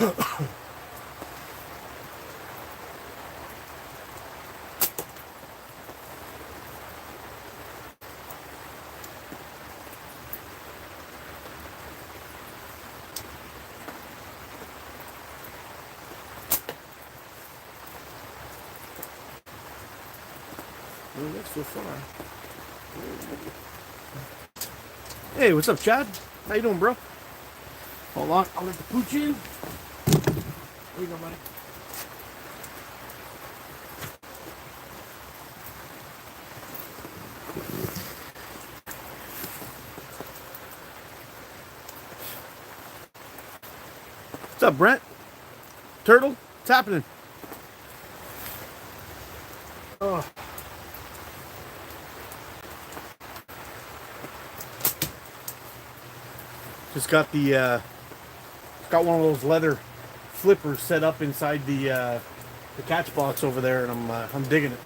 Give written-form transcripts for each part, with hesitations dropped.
That's so far. Hey, what's up, Chad? How you doing, bro? Hold on, I'll let the pooch in. There you go, buddy. What's up, Brent? Turtle? What's happening? Oh. Just got got one of those leather flippers set up inside the catch box over there, and I'm digging it.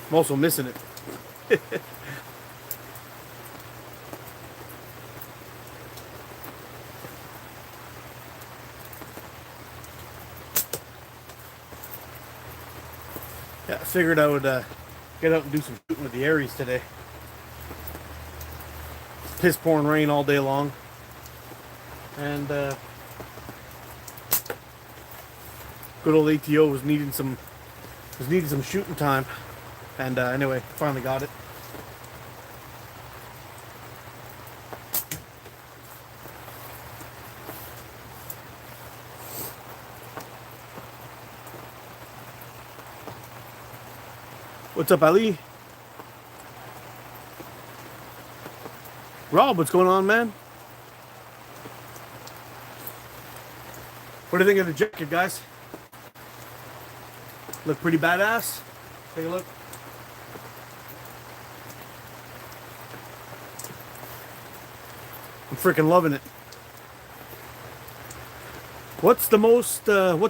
I'm also missing it. Yeah, I figured I would get out and do some shooting with the Aries today. Piss pouring rain all day long, and good old ATO was needing some shooting time, and anyway, finally got it. What's up, Ali? Rob, what's going on, man? What do you think of the jacket, guys? Look pretty badass. Take a look. I'm freaking loving it. What's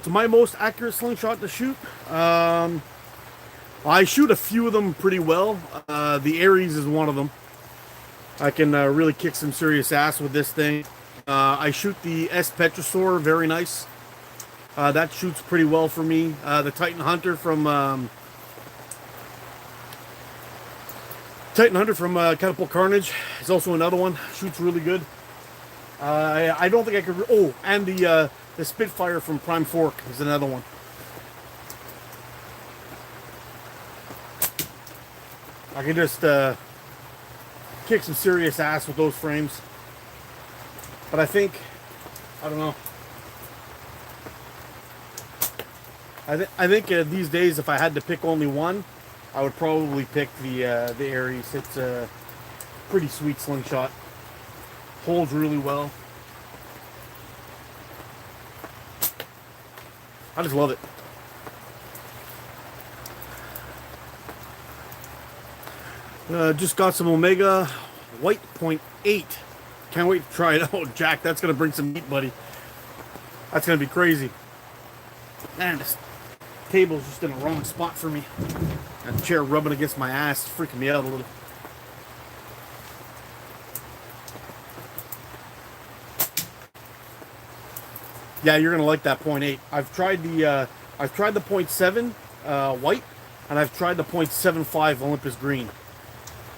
my most accurate slingshot to shoot? I shoot a few of them pretty well. The Aries is one of them. I can really kick some serious ass with this thing. I shoot the S Petrosaur, very nice. That shoots pretty well for me. The Titan Hunter from Catapult Carnage is also another one. Shoots really good. I don't think I could. Oh, and the Spitfire from Prime Fork is another one. I can just kick some serious ass with those frames. But I don't know. I think these days, if I had to pick only one, I would probably pick the Aries. It's a pretty sweet slingshot. Holds really well. I just love it. Just got some Omega White .8. Can't wait to try it out, Jack. That's gonna bring some meat, buddy. That's gonna be crazy. Man, this table's just in the wrong spot for me. That chair rubbing against my ass, freaking me out a little. Yeah, you're gonna like that .8. I've tried the .7 white, and I've tried the .75 Olympus green.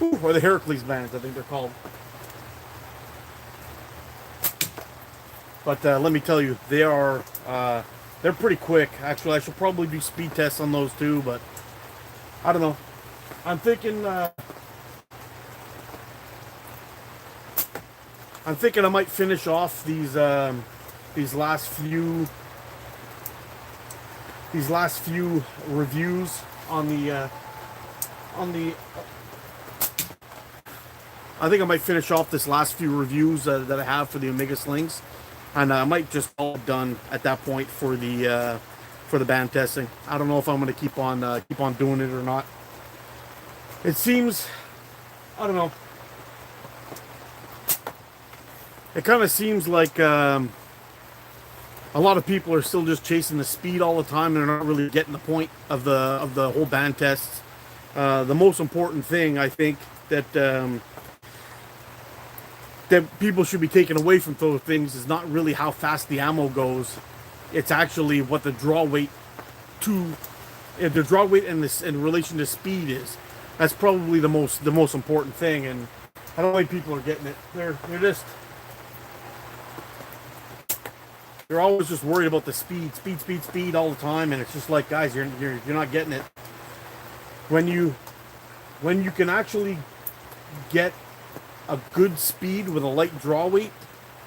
Ooh, or the Heracles bands, I think they're called. But let me tell you, they're pretty quick. Actually, I should probably do speed tests on those too, but I don't know. I'm thinking I might finish off these last few reviews on the I think I might finish off this last few reviews that I have for the Omega slings, and I might just all done at that point for the band testing. I don't know if I'm going to keep on doing it or not. It seems, I don't know. It kind of seems like a lot of people are still just chasing the speed all the time, and they're not really getting the point of the whole band tests. The most important thing, I think, that that people should be taken away from those things is not really how fast the ammo goes. It's actually what the draw weight to the draw weight and this in relation to speed is. That's probably the most important thing, and I don't think people are getting it. They're always just worried about the speed all the time, and it's just like, guys, you're not getting it. When you can actually get a good speed with a light draw weight,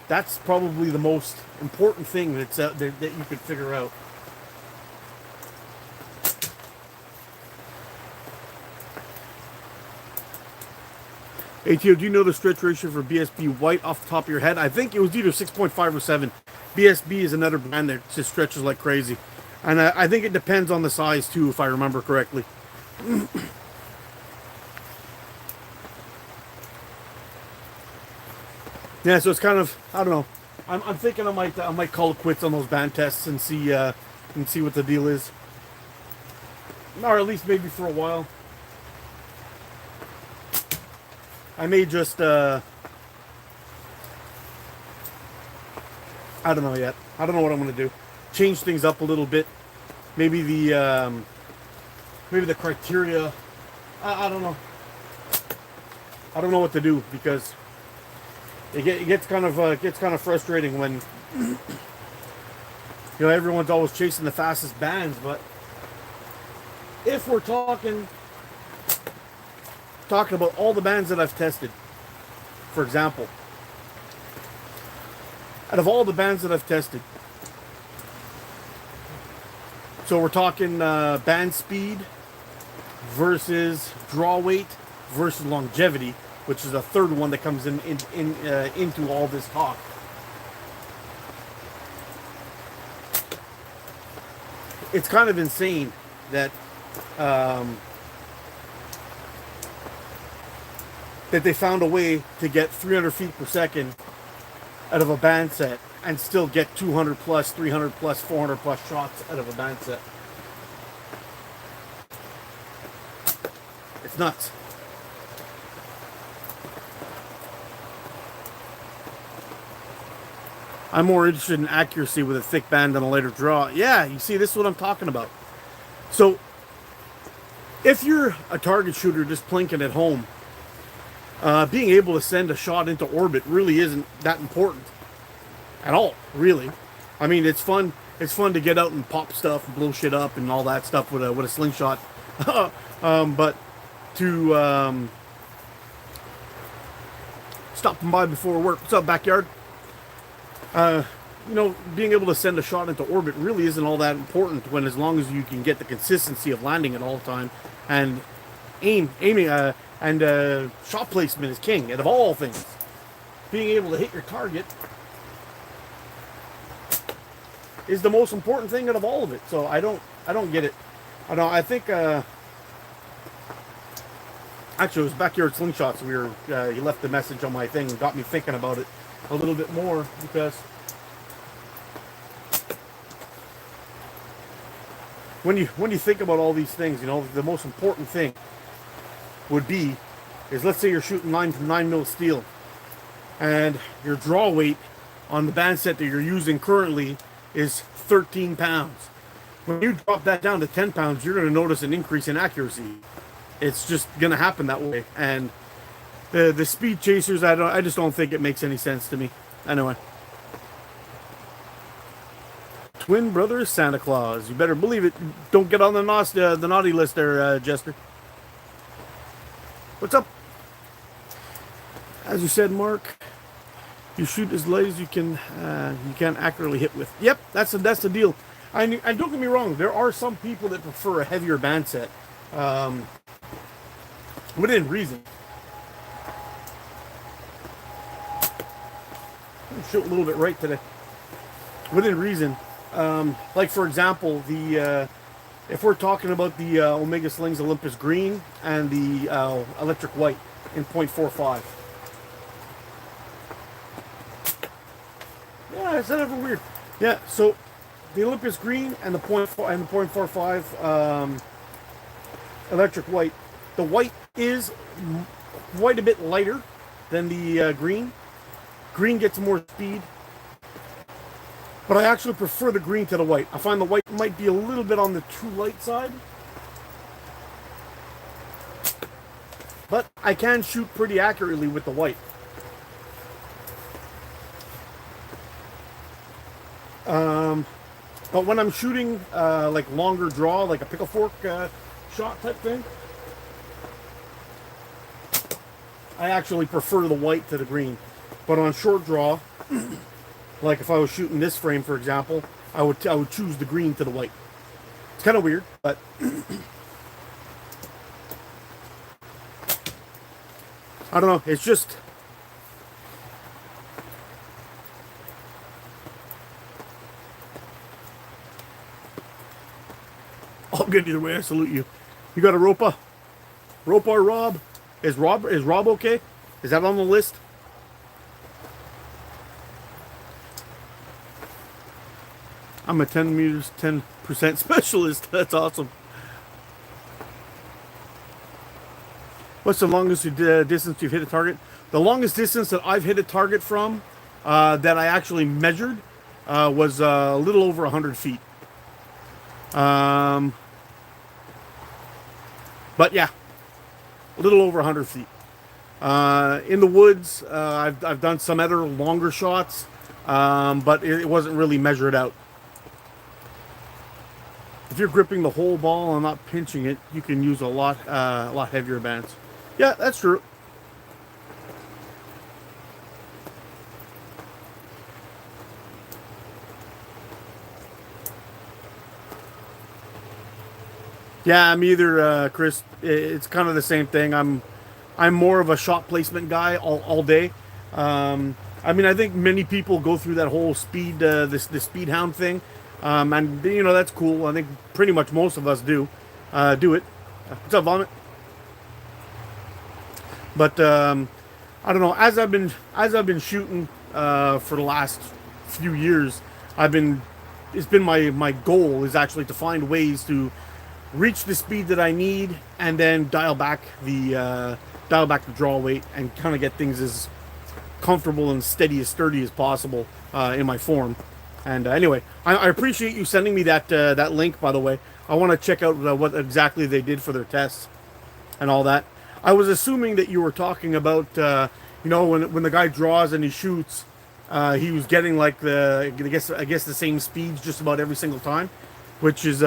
that's probably the most important thing that's out there that you could figure out. ATO, do you know the stretch ratio for BSB white off the top of your head? I think it was either 6.5 or 7. BSB is another brand that just stretches like crazy. And I think it depends on the size too, if I remember correctly. Yeah, so it's kind of, I don't know. I'm thinking I might call it quits on those band tests and see what the deal is. Or at least maybe for a while. I may just, I don't know yet. I don't know what I'm going to do. Change things up a little bit. Maybe the criteria. I don't know. I don't know what to do, because it gets kind of frustrating when everyone's always chasing the fastest bands. But if we're talking about all the bands that I've tested, for example, out of all the bands that I've tested, so we're talking band speed versus draw weight versus longevity, which is a third one that comes into all this talk. It's kind of insane that that they found a way to get 300 feet per second out of a band set and still get 200 plus, 300 plus, 400 plus shots out of a band set. It's nuts. I'm more interested in accuracy with a thick band than a lighter draw. Yeah, you see, this is what I'm talking about. So, if you're a target shooter just plinking at home, being able to send a shot into orbit really isn't that important at all, really. I mean, it's fun. It's fun to get out and pop stuff and blow shit up and all that stuff with a slingshot. But to stopping by before work. What's up, backyard? Being able to send a shot into orbit really isn't all that important, when as long as you can get the consistency of landing at all time, and aiming and shot placement is king out of all things. Being able to hit your target is the most important thing out of all of it. So I don't get it. I think actually it was Backyard Slingshots. He left the message on my thing and got me thinking about it a little bit more, because when you think about all these things, the most important thing would be is, let's say you're shooting 9mm steel, and your draw weight on the band set that you're using currently is 13 pounds. When you drop that down to 10 pounds, you're going to notice an increase in accuracy. It's just going to happen that way. And the speed chasers, I just don't think it makes any sense to me. Anyway. Twin brother Santa Claus. You better believe it. Don't get on the naughty list there, Jester. What's up? As you said, Mark, you shoot as light as you can accurately hit with. Yep, that's the deal. And don't get me wrong, there are some people that prefer a heavier band set, within reason. I'm shooting a little bit right today. Within reason, like for example, if we're talking about the Omega Slings Olympus Green and the Electric White in .45. Yeah, is that ever weird? Yeah, so the Olympus Green and the .45 Electric White. The white is quite a bit lighter than the green, Green gets more speed, but I actually prefer the green to the white. I find the white might be a little bit on the too light side, but I can shoot pretty accurately with the white. But when I'm shooting like longer draw, like a pickle fork shot type thing, I actually prefer the white to the green. But on short draw, like if I was shooting this frame, for example, I would choose the green to the white. It's kind of weird, but I don't know. It's just all good either way. I salute you. You got a Ropa? Ropa or Rob? Is Rob okay? Is that on the list? I'm a 10 meters, 10% specialist. That's awesome. What's the longest distance you've hit a target? The longest distance that I've hit a target from that I actually measured was a little over 100 feet. But yeah, a little over 100 feet. In the woods, I've done some other longer shots, but it wasn't really measured out. If you're gripping the whole ball and not pinching it, you can use a lot heavier bands. Yeah, that's true. Yeah, I'm either, Chris. It's kind of the same thing. I'm more of a shot placement guy all day. I mean, I think many people go through that whole speed, the speed hound thing, and you know that's cool. I think pretty much most of us do it. What's up, Vomit? But I don't know. As I've been shooting for the last few years, it's been my goal is actually to find ways to reach the speed that I need, and then dial back the draw weight and kind of get things as comfortable and steady as sturdy as possible in my form. And anyway, I appreciate you sending me that link. By the way, I want to check out what exactly they did for their tests and all that. I was assuming that you were talking about you know, when the guy draws and he shoots, he was getting like I guess the same speeds just about every single time, which is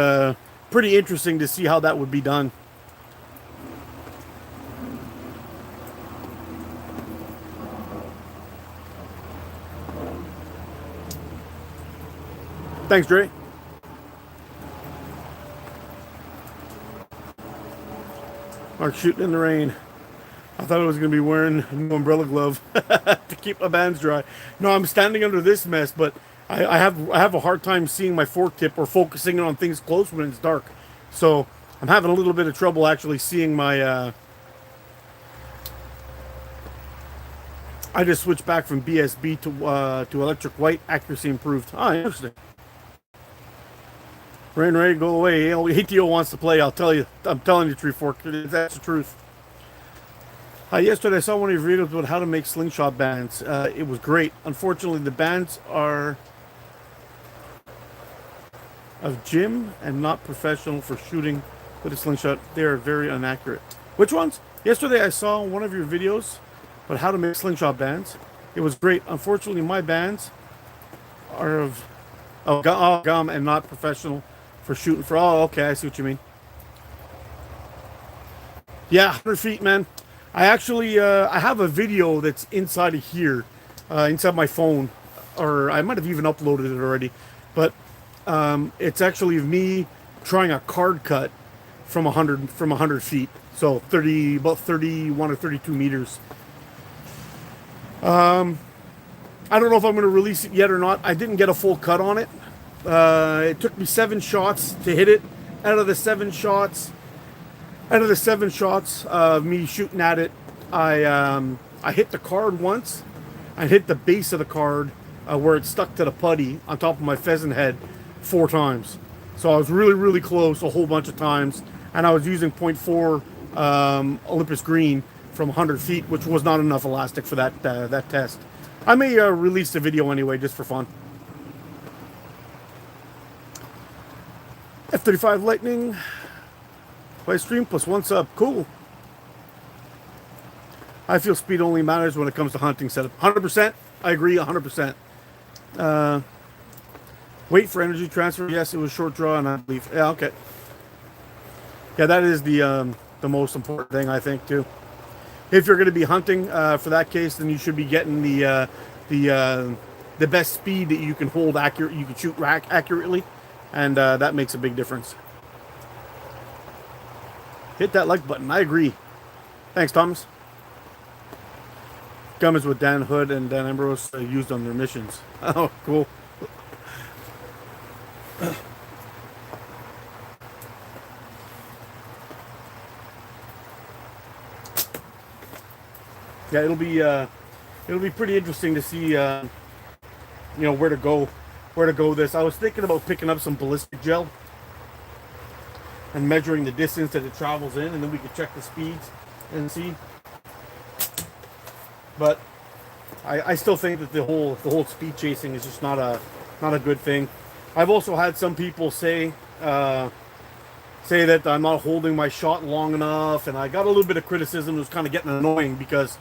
pretty interesting to see how that would be done. Thanks, Dre. Mark shooting in the rain. I thought I was going to be wearing a new umbrella glove to keep my bands dry. No, I'm standing under this mess, but I have a hard time seeing my fork tip or focusing on things close when it's dark. So I'm having a little bit of trouble actually seeing my... I just switched back from BSB to electric white. Accuracy improved. Ah, interesting. Rain, Ray, go away. ATO wants to play. I'm telling you, Tree Fork. That's the truth. Yesterday I saw one of your videos about how to make slingshot bands. It was great. Unfortunately, the bands are of gym and not professional for shooting with a slingshot. They are very inaccurate. Which ones? Yesterday I saw one of your videos about how to make slingshot bands. It was great. Unfortunately, my bands are of gum and not professional for shooting for. Oh, okay, I see what you mean. Yeah, 100 feet, man. I actually I have a video that's inside of here, inside my phone, or I might have even uploaded it already. But it's actually of me trying a card cut from 100 feet, so about 31 or 32 meters. I don't know if I'm going to release it yet or not. I didn't get a full cut on it. It took me 7 shots to hit it. Out of the 7 shots of me shooting at it, I hit the card once. I hit the base of the card where it stuck to the putty on top of my pheasant head 4 times. So I was really, really close a whole bunch of times, and I was using .4 Olympus green from 100 feet, which was not enough elastic for that test. I may release the video anyway, just for fun. F-35 Lightning. Play stream plus 1 sub. Cool. I feel speed only matters when it comes to hunting setup. 100%. I agree 100%. Wait for energy transfer. Yes, it was short draw, and I believe. Yeah, okay. Yeah, that is the most important thing, I think, too. If you're going to be hunting for that case, then you should be getting the best speed that you can hold accurate. You can shoot accurately, and that makes a big difference. Hit that like button. I agree. Thanks, Thomas. Gum is what Dan Hood and Dan Ambrose used on their missions. Oh, cool. Yeah, it'll be pretty interesting to see, you know, where to go this. I was thinking about picking up some ballistic gel and measuring the distance that it travels in, and then we could check the speeds and see. But I still think that the whole speed chasing is just not a good thing. I've also had some people say that I'm not holding my shot long enough, and I got a little bit of criticism. It was kind of getting annoying because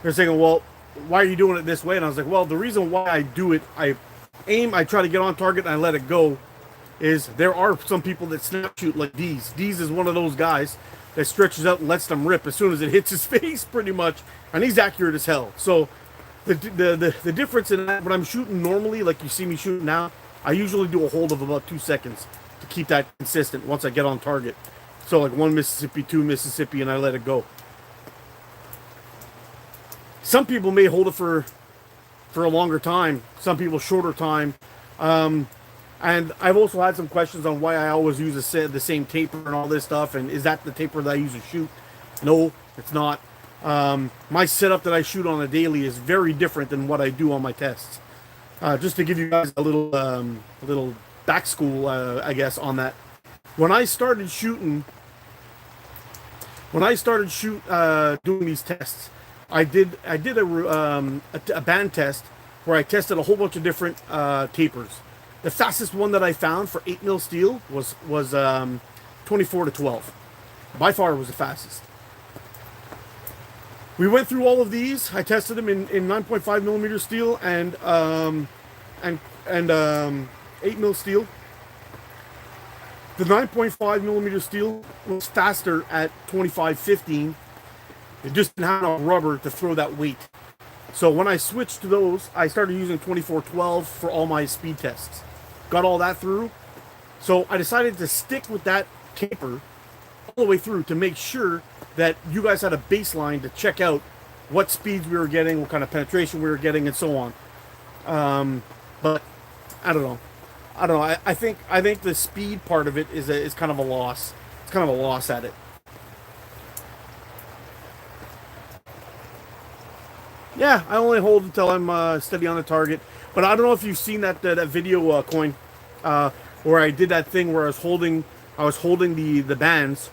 they're saying, well, why are you doing it this way? And I was like, well, the reason why I do it, I try to get on target and I let it go, is there are some people that snap shoot like Deez. Deez is one of those guys that stretches out and lets them rip as soon as it hits his face, pretty much, and he's accurate as hell. So the difference in that, when I'm shooting normally, like you see me shooting now, I usually do a hold of about 2 seconds to keep that consistent once I get on target. So like 1 Mississippi, 2 Mississippi, and I let it go. Some people may hold it for a longer time. Some people shorter time. And I've also had some questions on why I always use the same taper and all this stuff. And is that the taper that I use to shoot? No, it's not. My setup that I shoot on a daily is very different than what I do on my tests. Just to give you guys a little back school, I guess, on that. When I started shooting, doing these tests, I did a band test where I tested a whole bunch of different tapers. The fastest one that I found for 8mm steel was 24 to 12. By far, was the fastest. We went through all of these. I tested them in 9.5mm steel and 8mm steel. The 9.5mm steel was faster at 25-15. It just didn't have enough rubber to throw that weight. So when I switched to those, I started using 24-12 for all my speed tests. Got all that through. So I decided to stick with that taper all the way through to make sure that you guys had a baseline to check out what speeds we were getting, what kind of penetration we were getting, and so on. But I don't know. I think the speed part of it is kind of a loss. It's kind of a loss at it. Yeah, I only hold until I'm steady on the target. But I don't know if you've seen that video, Coin, where I did that thing where I was holding the bands.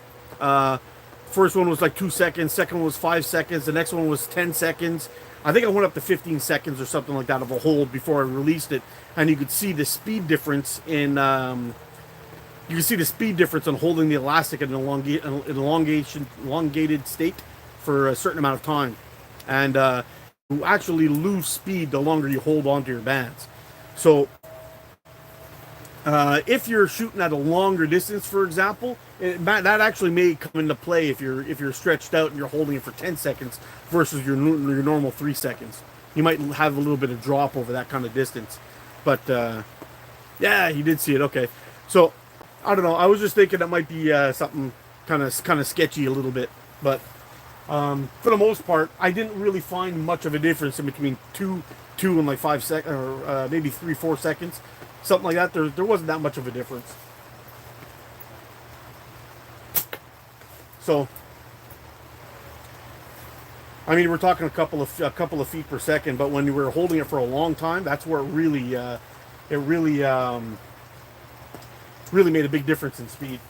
First one was like 2 seconds, second one was 5 seconds, the next one was 10 seconds. I think I went up to 15 seconds or something like that of a hold before I released it, and you could see the speed difference in on holding the elastic in an elongated state for a certain amount of time, and you actually lose speed the longer you hold onto your bands. So if you're shooting at a longer distance, for example, that actually may come into play if you're stretched out and you're holding it for 10 seconds versus your normal 3 seconds. You might have a little bit of drop over that kind of distance. But yeah, you did see it. Okay, so I don't know. I was just thinking that might be something kind of sketchy a little bit, but for the most part, I didn't really find much of a difference in between two and like 5 seconds, or maybe 3-4 seconds, something like that. There wasn't that much of a difference. So, I mean, we're talking a couple of feet per second, but when you were holding it for a long time, that's where it really made a big difference in speed.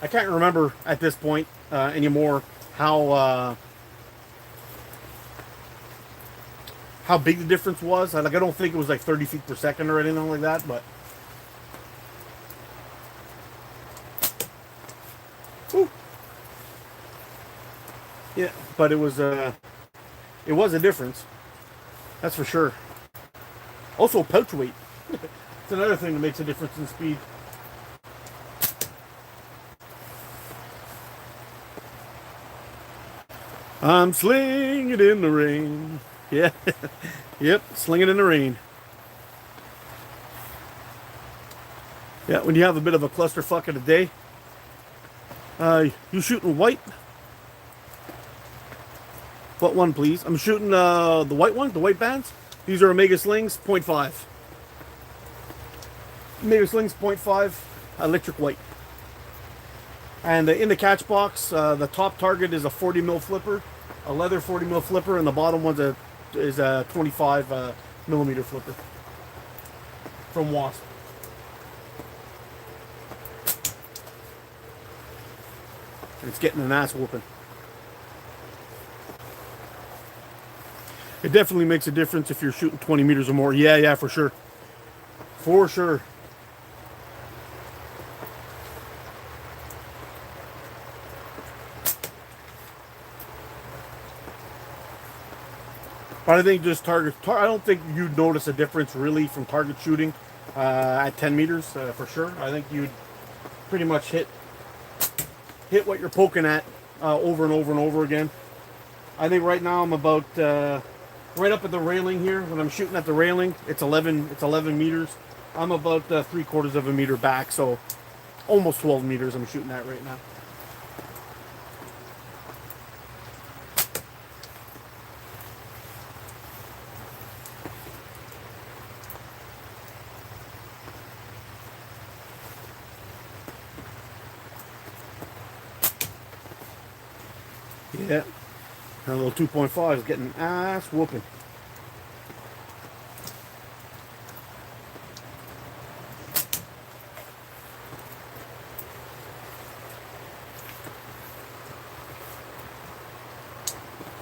I can't remember at this point anymore how how big the difference was. Like I don't think it was like 30 feet per second or anything like that, but whew. Yeah, but it was a difference. That's for sure. Also pouch weight. It's another thing that makes a difference in speed. I'm slinging it in the rain. Yeah. Yep, slinging in the rain. Yeah, when you have a bit of a clusterfuck of a day, you shooting white? What one, please? I'm shooting the white one, the white bands. These are Omega Slings 0.5. Omega Slings 0.5 electric white. And in the catch box, the top target is a 40 mil flipper, a leather 40 mil flipper, and the bottom one is a 25 millimeter flipper from Wasp. And it's getting an ass whooping. It definitely makes a difference if you're shooting 20 meters or more. Yeah, for sure. For sure. But I think just I don't think you'd notice a difference really from target shooting at 10 meters for sure. I think you'd pretty much hit what you're poking at over and over and over again. I think right now I'm about right up at the railing here. When I'm shooting at the railing, it's 11 meters. I'm about 3/4 of a meter back, so almost 12 meters I'm shooting at right now. Yeah, and a little 2.5 is getting ass whooping.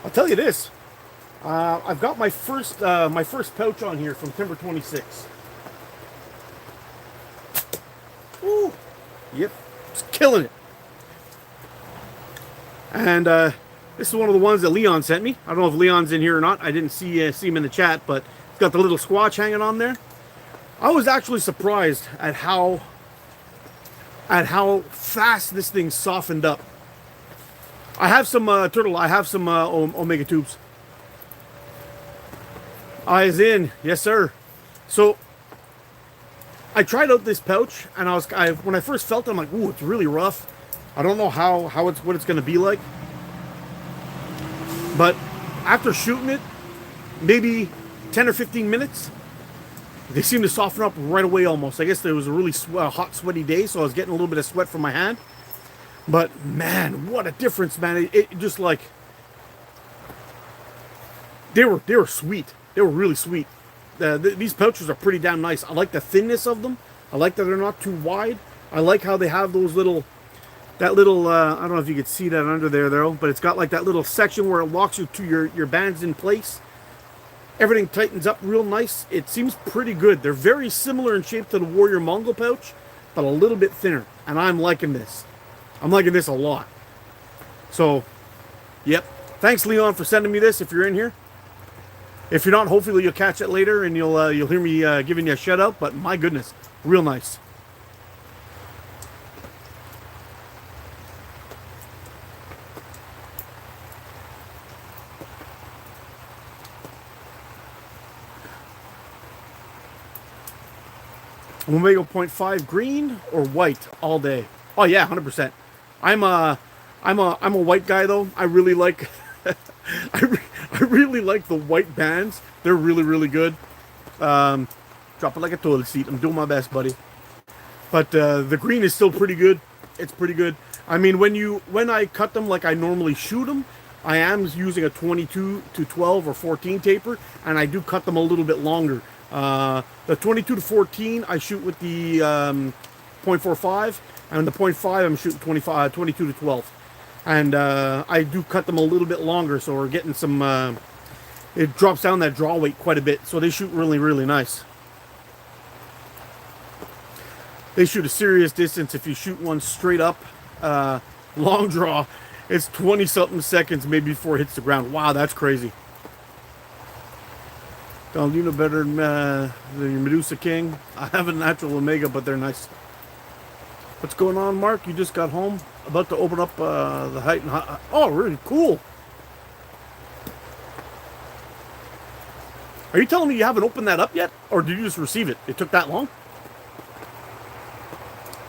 I'll tell you this. I've got my first pouch on here from Timber 26. Ooh, yep, just killing it. And this is one of the ones that Leon sent me. I don't know if Leon's in here or not. I didn't see him in the chat, but it's got the little squatch hanging on there. I was actually surprised at how fast this thing softened up. I have some turtle. I have some Omega tubes. Eyes in, yes sir. So I tried out this pouch, and when I first felt it, I'm like, ooh, it's really rough. I don't know what it's going to be like. But after shooting it, maybe 10 or 15 minutes, they seem to soften up right away almost. I guess there was a really hot, sweaty day, so I was getting a little bit of sweat from my hand. But man, what a difference, man. It just like, they were sweet. They were really sweet. These pouches are pretty damn nice. I like the thinness of them. I like that they're not too wide. I like how they have those I don't know if you could see that under there though, but it's got like that little section where it locks you to your bands in place. Everything tightens up real nice. It seems pretty good. They're very similar in shape to the Warrior Mongol pouch, but a little bit thinner. And I'm liking this. I'm liking this a lot. So, yep. Thanks, Leon, for sending me this if you're in here. If you're not, hopefully you'll catch it later and you'll hear me giving you a shout out, but my goodness, real nice. Omega 0.5 green or white all day. Oh yeah, 100%. I'm a white guy though. I really like I really like the white bands. They're really, really good. Drop it like a toilet seat. I'm doing my best, buddy. But the green is still pretty good. It's pretty good. I mean, when I cut them like I normally shoot them, I am using a 22 to 12 or 14 taper, and I do cut them a little bit longer. The 22 to 14 I shoot with the 0.45, and the 0.5 I'm shooting 22 to 12. And I do cut them a little bit longer, so we're getting some it drops down that draw weight quite a bit, so they shoot really, really nice. They shoot a serious distance. If you shoot one straight up, long draw, it's 20 something seconds maybe before it hits the ground. Wow, that's crazy. Don't you know better than the Medusa King? I have a natural Omega, but they're nice. What's going on, Mark? You just got home? About to open up the height and high. Oh, really cool. Are you telling me you haven't opened that up yet? Or did you just receive it? It took that long?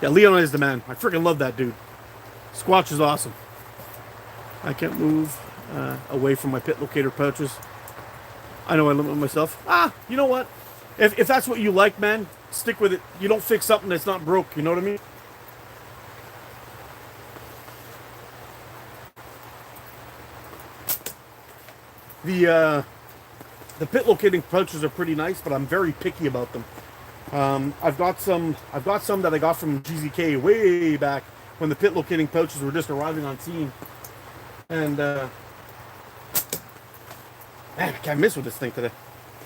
Yeah, Leon is the man. I freaking love that dude. Squatch is awesome. I can't move away from my pit locator pouches. I know I limit myself. You know what? If that's what you like, man, stick with it. You don't fix something that's not broke. You know what I mean? The pit locating pouches are pretty nice, but I'm very picky about them. I've got some that I got from GZK way back when the pit locating pouches were just arriving on scene. And man, I can't miss with this thing today.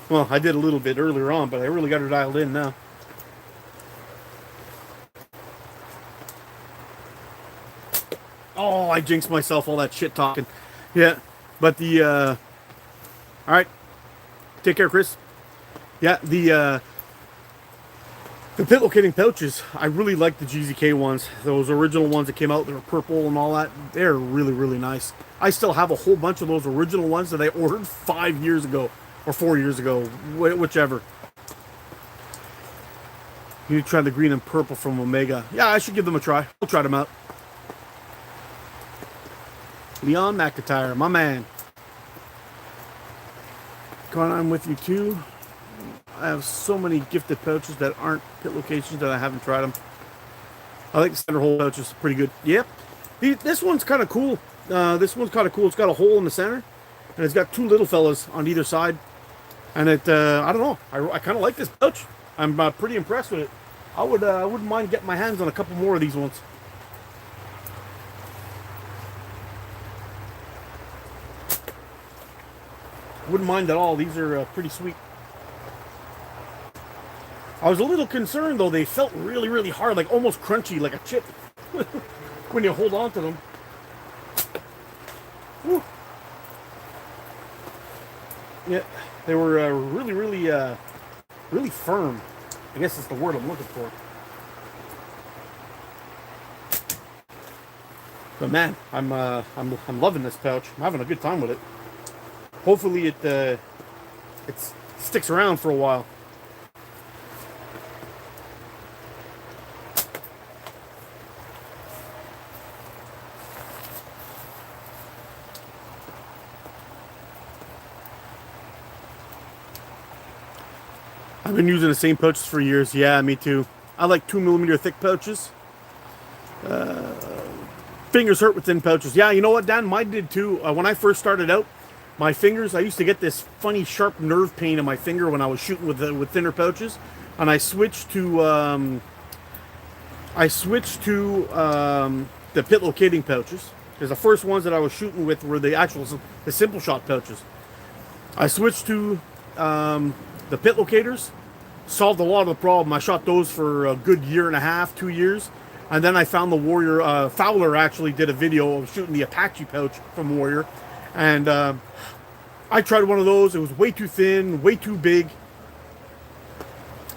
Well, I did a little bit earlier on, but I really got her dialed in now. Oh, I jinxed myself, all that shit talking. Yeah, but all right. Take care, Chris. Yeah, the pit locating pouches, I really like the GZK ones. Those original ones that came out, they were purple and all that. They're really, really nice. I still have a whole bunch of those original ones that I ordered 5 years ago or 4 years ago, whichever. You need to try the green and purple from Omega. Yeah, I should give them a try. I'll try them out. Leon McIntyre, my man. Come on, I'm with you too. I have so many gifted pouches that aren't pit locations that I haven't tried them. I think the center hole pouch is pretty good. Yep. This one's kind of cool. This one's kind of cool. It's got a hole in the center, and it's got two little fellas on either side. And it, I don't know. I kind of like this pouch. I'm pretty impressed with it. I wouldn't mind getting my hands on a couple more of these ones. Wouldn't mind at all. These are pretty sweet. I was a little concerned though. They felt really, really hard, like almost crunchy, like a chip when you hold on to them. Whew. Yeah, they were really, really, really firm. I guess that's the word I'm looking for. But man, I'm loving this pouch. I'm having a good time with it. Hopefully it sticks around for a while. I've been using the same pouches for years. Yeah, me too. I like 2mm thick pouches. Fingers hurt with thin pouches. Yeah, you know what, Dan? Mine did too. When I first started out, my fingers, I used to get this funny sharp nerve pain in my finger when I was shooting with thinner pouches, and I switched to the pit locating pouches because the first ones that I was shooting with were the simple shot pouches. I switched to the pit locators, solved a lot of the problem. I shot those for a good year and a half, 2 years, and then I found the Warrior. Fowler actually did a video of shooting the Apache pouch from Warrior, and I tried one of those. It was way too thin, way too big.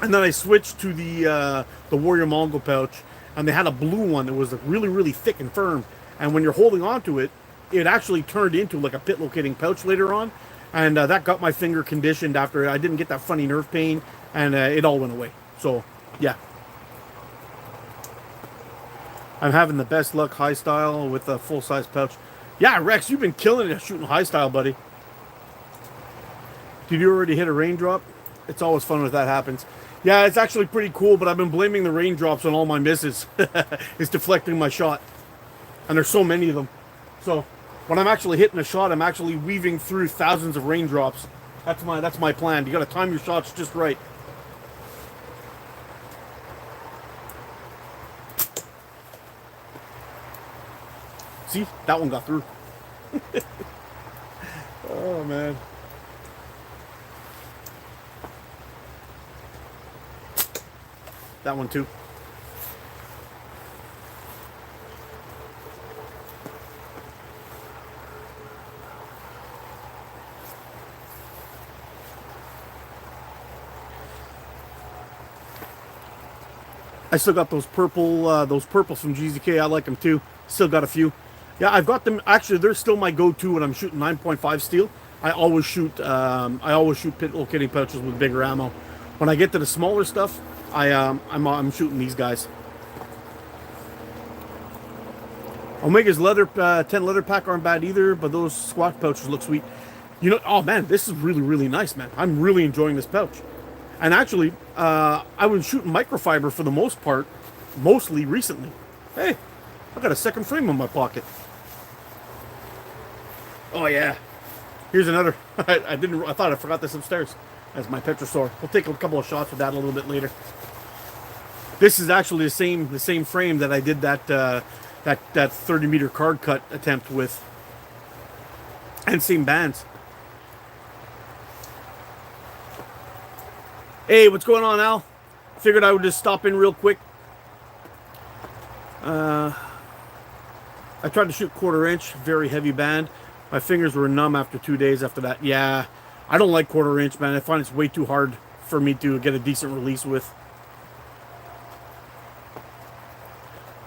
And then I switched to the Warrior Mongol pouch, and they had a blue one that was really, really thick and firm. And when you're holding on to it, it actually turned into like a pit locating pouch later on. And that got my finger conditioned after I didn't get that funny nerve pain, and it all went away. So, yeah. I'm having the best luck high style with a full-size pouch. Yeah, Rex, you've been killing it shooting high style, buddy. Did you already hit a raindrop? It's always fun when that happens. Yeah, it's actually pretty cool, but I've been blaming the raindrops on all my misses. It's deflecting my shot. And there's so many of them. So when I'm actually hitting a shot, I'm actually weaving through thousands of raindrops. That's my plan. You got to time your shots just right. See, that one got through. Oh man. that one too. I still got those purples from GZK. I like them too. Still got a few. Yeah, I've got them. Actually, they're still my go-to when I'm shooting 9.5 steel. I always shoot pit locating pouches with bigger ammo. When I get to the smaller stuff, I'm shooting these guys. Omega's 10 leather pack aren't bad either, but those squat pouches look sweet. You know, oh man, this is really, really nice, man. I'm really enjoying this pouch. And actually, I was shooting microfiber for the most part, mostly recently. Hey, I got a second frame in my pocket. Oh yeah, here's another. I thought I forgot this upstairs. That's my Petrosaur. We'll take a couple of shots with that a little bit later. This is actually the same frame that I did that 30-meter card cut attempt with, and same bands. Hey, what's going on, Al? Figured I would just stop in real quick. I tried to shoot 1/4 inch, very heavy band. My fingers were numb after 2 days after that. Yeah, I don't like 1/4 inch, man. I find it's way too hard for me to get a decent release with.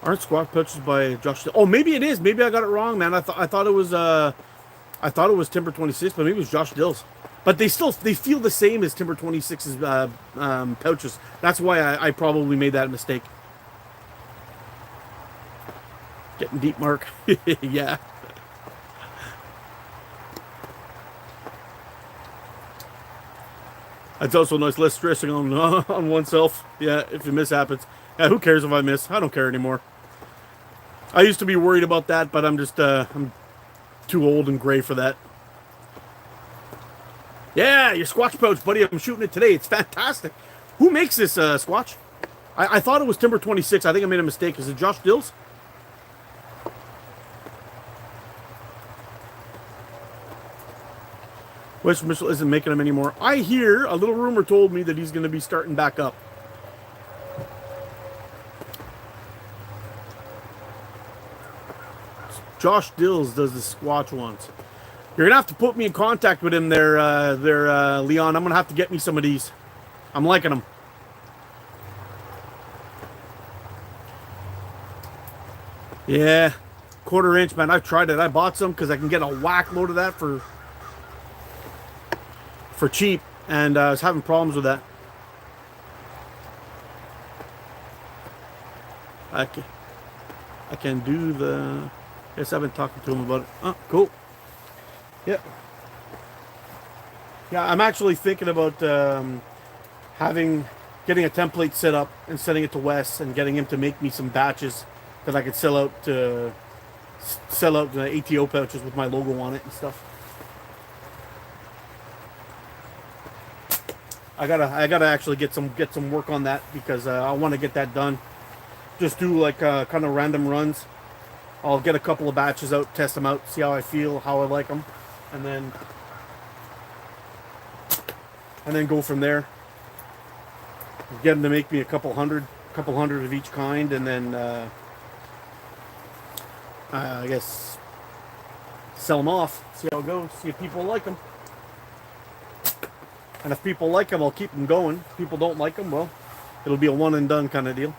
Aren't squat pouches by Josh? Oh, maybe it is. Maybe I got it wrong, man. I thought it was Timber 26, but maybe it was Josh Dills. But they feel the same as Timber 26's pouches. That's why I probably made that mistake. Getting deep, Mark. Yeah. It's also nice, less stressing on oneself. Yeah, if a miss happens. Yeah, who cares if I miss? I don't care anymore. I used to be worried about that, but I'm just I'm too old and gray for that. Yeah, your Squatch pouch, buddy. I'm shooting it today. It's fantastic. Who makes this Squatch? I thought it was Timber 26. I think I made a mistake. Is it Josh Dills? West Mitchell isn't making them anymore. I hear, a little rumor told me that he's going to be starting back up. Josh Dills does the Squatch ones. You're going to have to put me in contact with him there, Leon. I'm going to have to get me some of these. I'm liking them. Yeah, 1/4 inch, man. I've tried it. I bought some because I can get a whack load of that for cheap, and I was having problems with that. I can do the... Yes, I've been talking to him about it. Oh, cool. Yep. Yeah, I'm actually thinking about getting a template set up and sending it to Wes and getting him to make me some batches that I could sell out the ATO pouches with my logo on it and stuff. I gotta actually get some work on that because I want to get that done. Just do like kind of random runs. I'll get a couple of batches out, test them out, see how I feel, how I like them, and then go from there. Get them to make me a couple hundred of each kind, and then I guess sell them off. See how it goes. See if people like them. And if people like them, I'll keep them going. If people don't like them, well, it'll be a one and done kind of deal.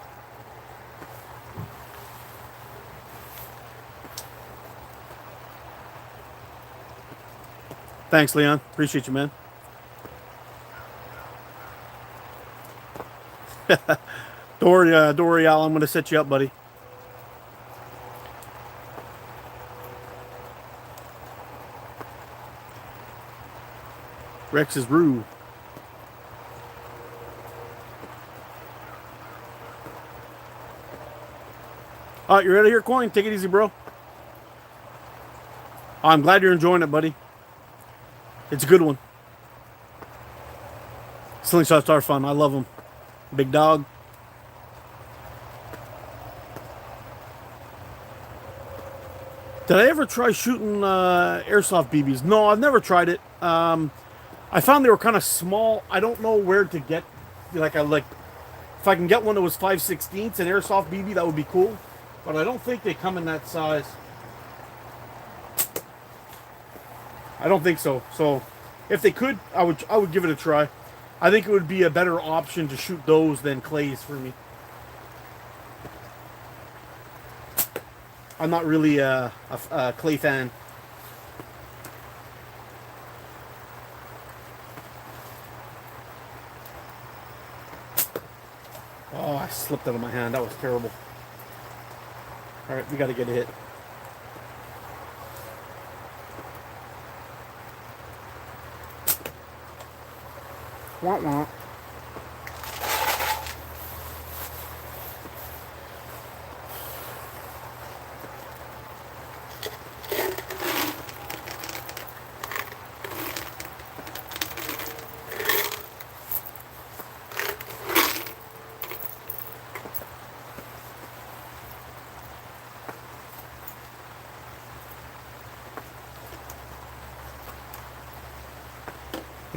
Thanks, Leon. Appreciate you, man. Don't worry, Al. I'm going to set you up, buddy. Rex is rude. All right, you're out of here, Coin. Take it easy, bro. I'm glad you're enjoying it, buddy. It's a good one. Slingshots are fun. I love them. Big dog. Did I ever try shooting airsoft BBs? No, I've never tried it. I found they were kind of small. I don't know where to get like If I can get one that was 5/16 an airsoft BB, that would be cool. But I don't think they come in that size. I don't think so. So if they could, I would give it a try. I think it would be a better option to shoot those than clays for me. I'm not really a clay fan. Oh, I slipped out of my hand. That was terrible. All right, we got to get a hit. Wah, wah.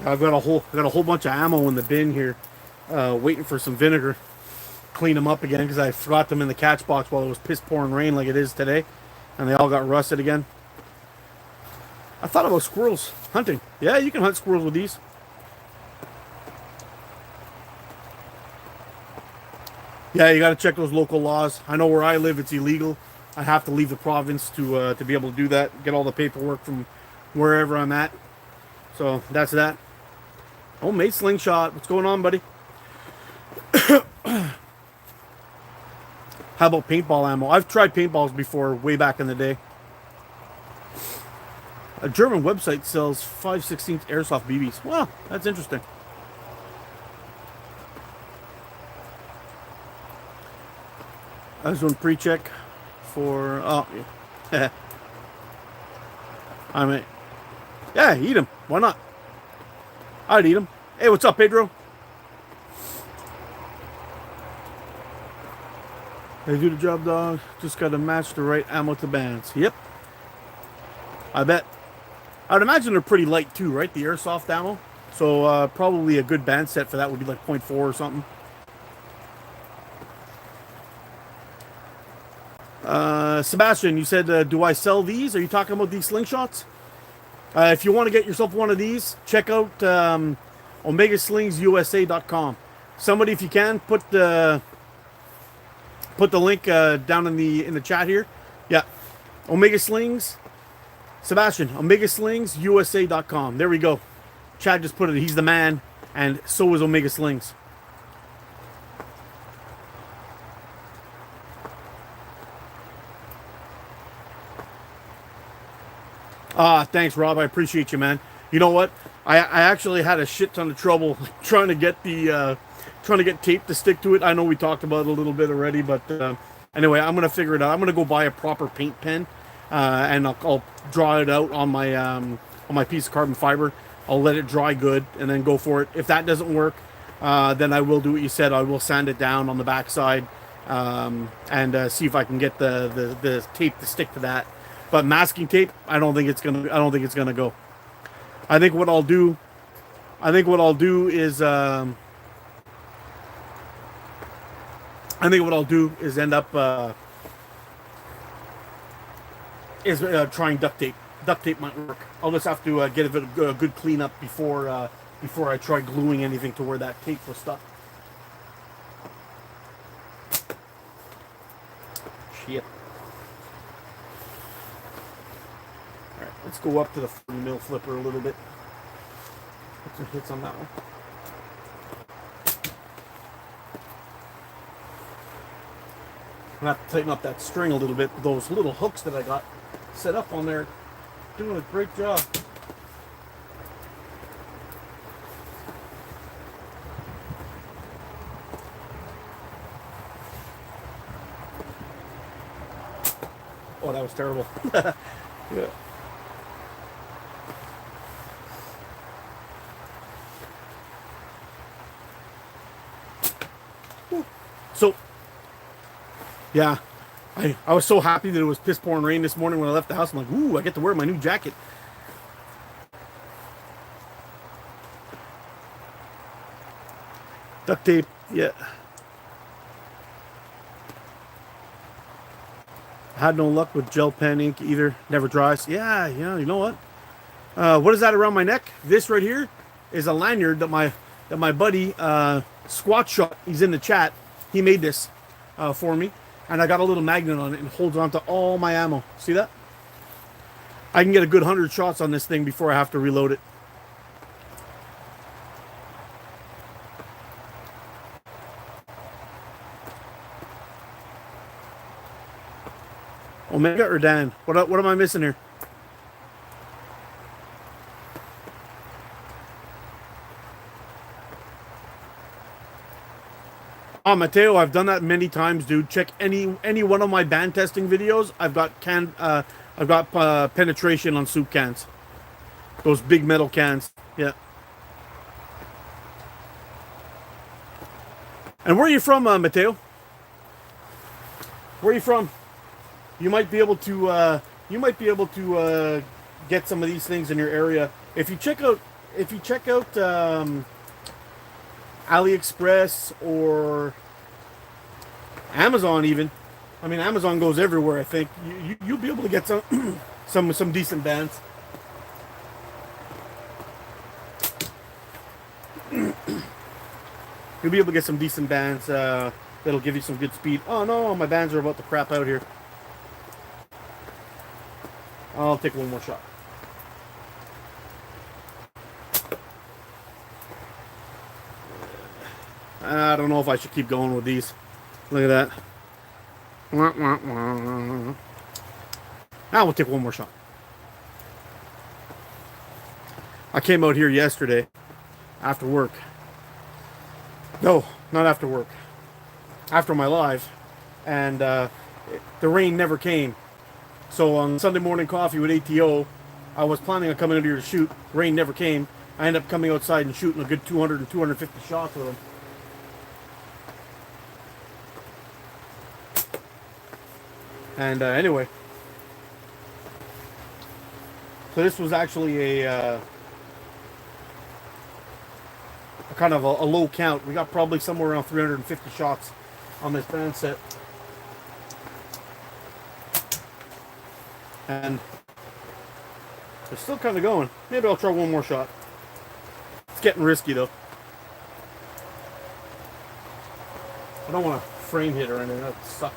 I've got a whole bunch of ammo in the bin here, waiting for some vinegar. Clean them up again because I forgot them in the catch box while it was piss pouring rain like it is today, and they all got rusted again. I thought about squirrels hunting. Yeah, you can hunt squirrels with these. Yeah, you got to check those local laws. I know where I live, it's illegal. I have to leave the province to be able to do that. Get all the paperwork from wherever I'm at. So that's that. Oh, mate, slingshot. What's going on, buddy? How about paintball ammo? I've tried paintballs before, way back in the day. A German website sells 5/16 airsoft BBs. Wow, that's interesting. I was doing pre-check for... Oh, yeah. I mean... Yeah, eat them. Why not? I'd eat them. Hey, what's up, Pedro? They do the job, dog. Just got to match the right ammo to bands. Yep. I bet. I'd imagine they're pretty light, too, right? The airsoft ammo. So, probably a good band set for that would be like 0.4 or something. Sebastian, you said, do I sell these? Are you talking about these slingshots? If you want to get yourself one of these, check out omegaslingsUSA.com. Somebody, if you can, put the link down in the chat here. Yeah, Omega Slings, Sebastian, omegaslingsUSA.com. There we go. Chad just put it. He's the man, and so is Omega Slings. Thanks, Rob. I appreciate you, man. You know what? I actually had a shit ton of trouble trying to get tape to stick to it. I know we talked about it a little bit already, but anyway, I'm gonna figure it out. I'm gonna go buy a proper paint pen, and I'll draw it out on my piece of carbon fiber. I'll let it dry good, and then go for it. If that doesn't work, then I will do what you said. I will sand it down on the backside, and see if I can get the tape to stick to that. But masking tape, I don't think it's gonna go. I think what I'll do is end up trying duct tape. Duct tape might work. I'll just have to get a good cleanup before I try gluing anything to where that tape was stuck. Shit. Alright, let's go up to the mill flipper a little bit. Get some hits on that one. I'm gonna have to tighten up that string a little bit. Those little hooks that I got set up on there, doing a great job. Oh, that was terrible. Yeah. So, yeah, I was so happy that it was piss pouring rain this morning when I left the house. I'm like, ooh, I get to wear my new jacket. Duct tape, yeah. Had no luck with gel pen ink either. Never dries. Yeah, you know what? What is that around my neck? This right here is a lanyard that my buddy Squat Shot, he's in the chat. He made this for me, and I got a little magnet on it and holds on to all my ammo. See that? I can get a good 100 shots on this thing before I have to reload it. Omega or Dan? What am I missing here? Oh, Mateo, I've done that many times, dude. Check any one of my band testing videos. I've got penetration on soup cans. Those big metal cans. Yeah. And where are you from, Mateo? Where are you from? You might be able to get some of these things in your area if you check out AliExpress or Amazon even. I mean, Amazon goes everywhere. I think you'll be able to get some decent bands. You'll be able to get some decent bands that'll give you some good speed. Oh no, my bands are about to crap out here. I'll take one more shot. I don't know if I should keep going with these. Look at that. We'll take one more shot. I came out here yesterday after work. No, not after work. After my live. And the rain never came. So on Sunday morning coffee with ATO, I was planning on coming out here to shoot. Rain never came. I ended up coming outside and shooting a good 200 and 250 shots with them. And anyway, so this was actually a kind of a low count. We got probably somewhere around 350 shots on this band set. And they're still kind of going. Maybe I'll try one more shot. It's getting risky though. I don't want to frame hit or anything. That would suck.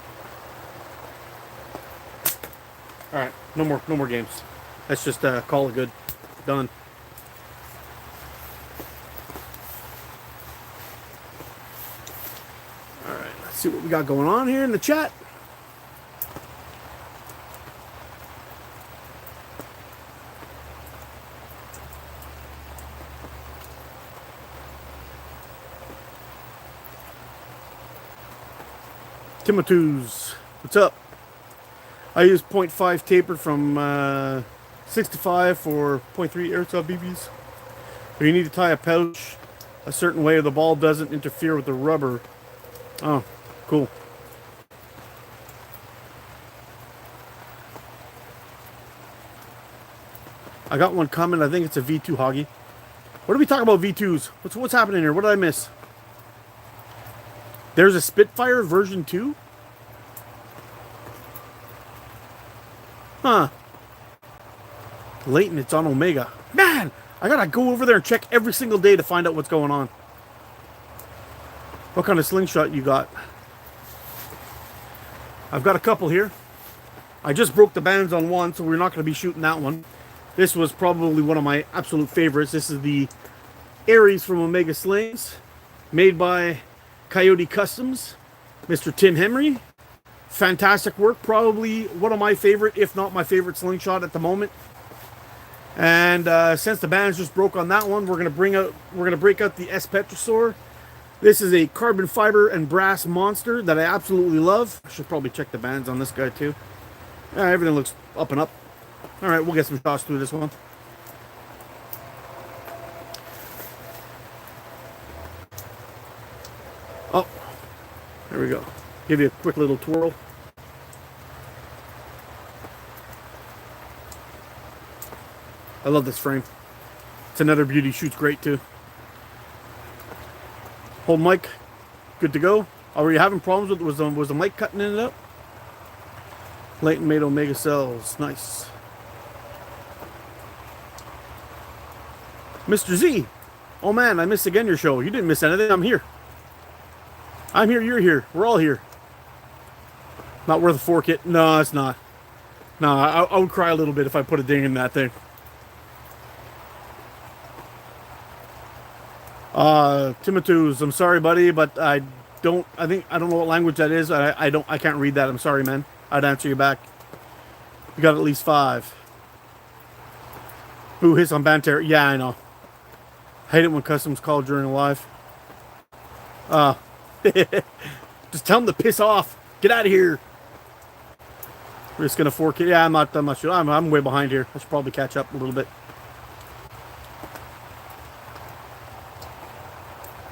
All right, no more games. Let's just call it good. Done. All right, let's see what we got going on here in the chat. Timotus, what's up? I use 0.5 taper from 65 for 0.3 airsoft BBs. But you need to tie a pouch a certain way or the ball doesn't interfere with the rubber. Oh, cool. I got one coming. I think it's a V2 Hoggy. What are we talking about V2s? What's happening here? What did I miss? There's a Spitfire version 2? Huh. Leighton, it's on Omega. Man, I gotta go over there and check every single day to find out what's going on. What kind of slingshot you got? I've got a couple here. I just broke the bands on one, so we're not going to be shooting that one. This was probably one of my absolute favorites. This is the Aries from Omega Slings, made by Coyote Customs, Mr. Tim Henry. Fantastic work. Probably one of my favorite, if not my favorite slingshot at the moment. And since the bands just broke on that one, we're gonna break out the S Petrosaur. This is a carbon fiber and brass monster that I absolutely love. I should probably check the bands on this guy too. Everything looks up and up. All right, we'll get some shots through this one. Oh, there we go. Give you a quick little twirl. I love this frame. It's another beauty. Shoots great too. Hold mic, good to go. Are you having problems with was the mic cutting in and out? Late made Omega cells. Nice. Mr. Z. Oh man, I missed again your show. You didn't miss anything. I'm here. I'm here. You're here. We're all here. Not worth a fork it. No, it's not. No, I would cry a little bit if I put a ding in that thing. Timotheus, I'm sorry, buddy, but I don't know what language that is. I can't read that. I'm sorry, man. I'd answer you back. You got at least 5. Who hits on Banter? Yeah, I know. Hate it when customs call during a live. Just tell them to piss off. Get out of here. We're just gonna fork it. Yeah, I'm not sure. I'm way behind here. I should probably catch up a little bit.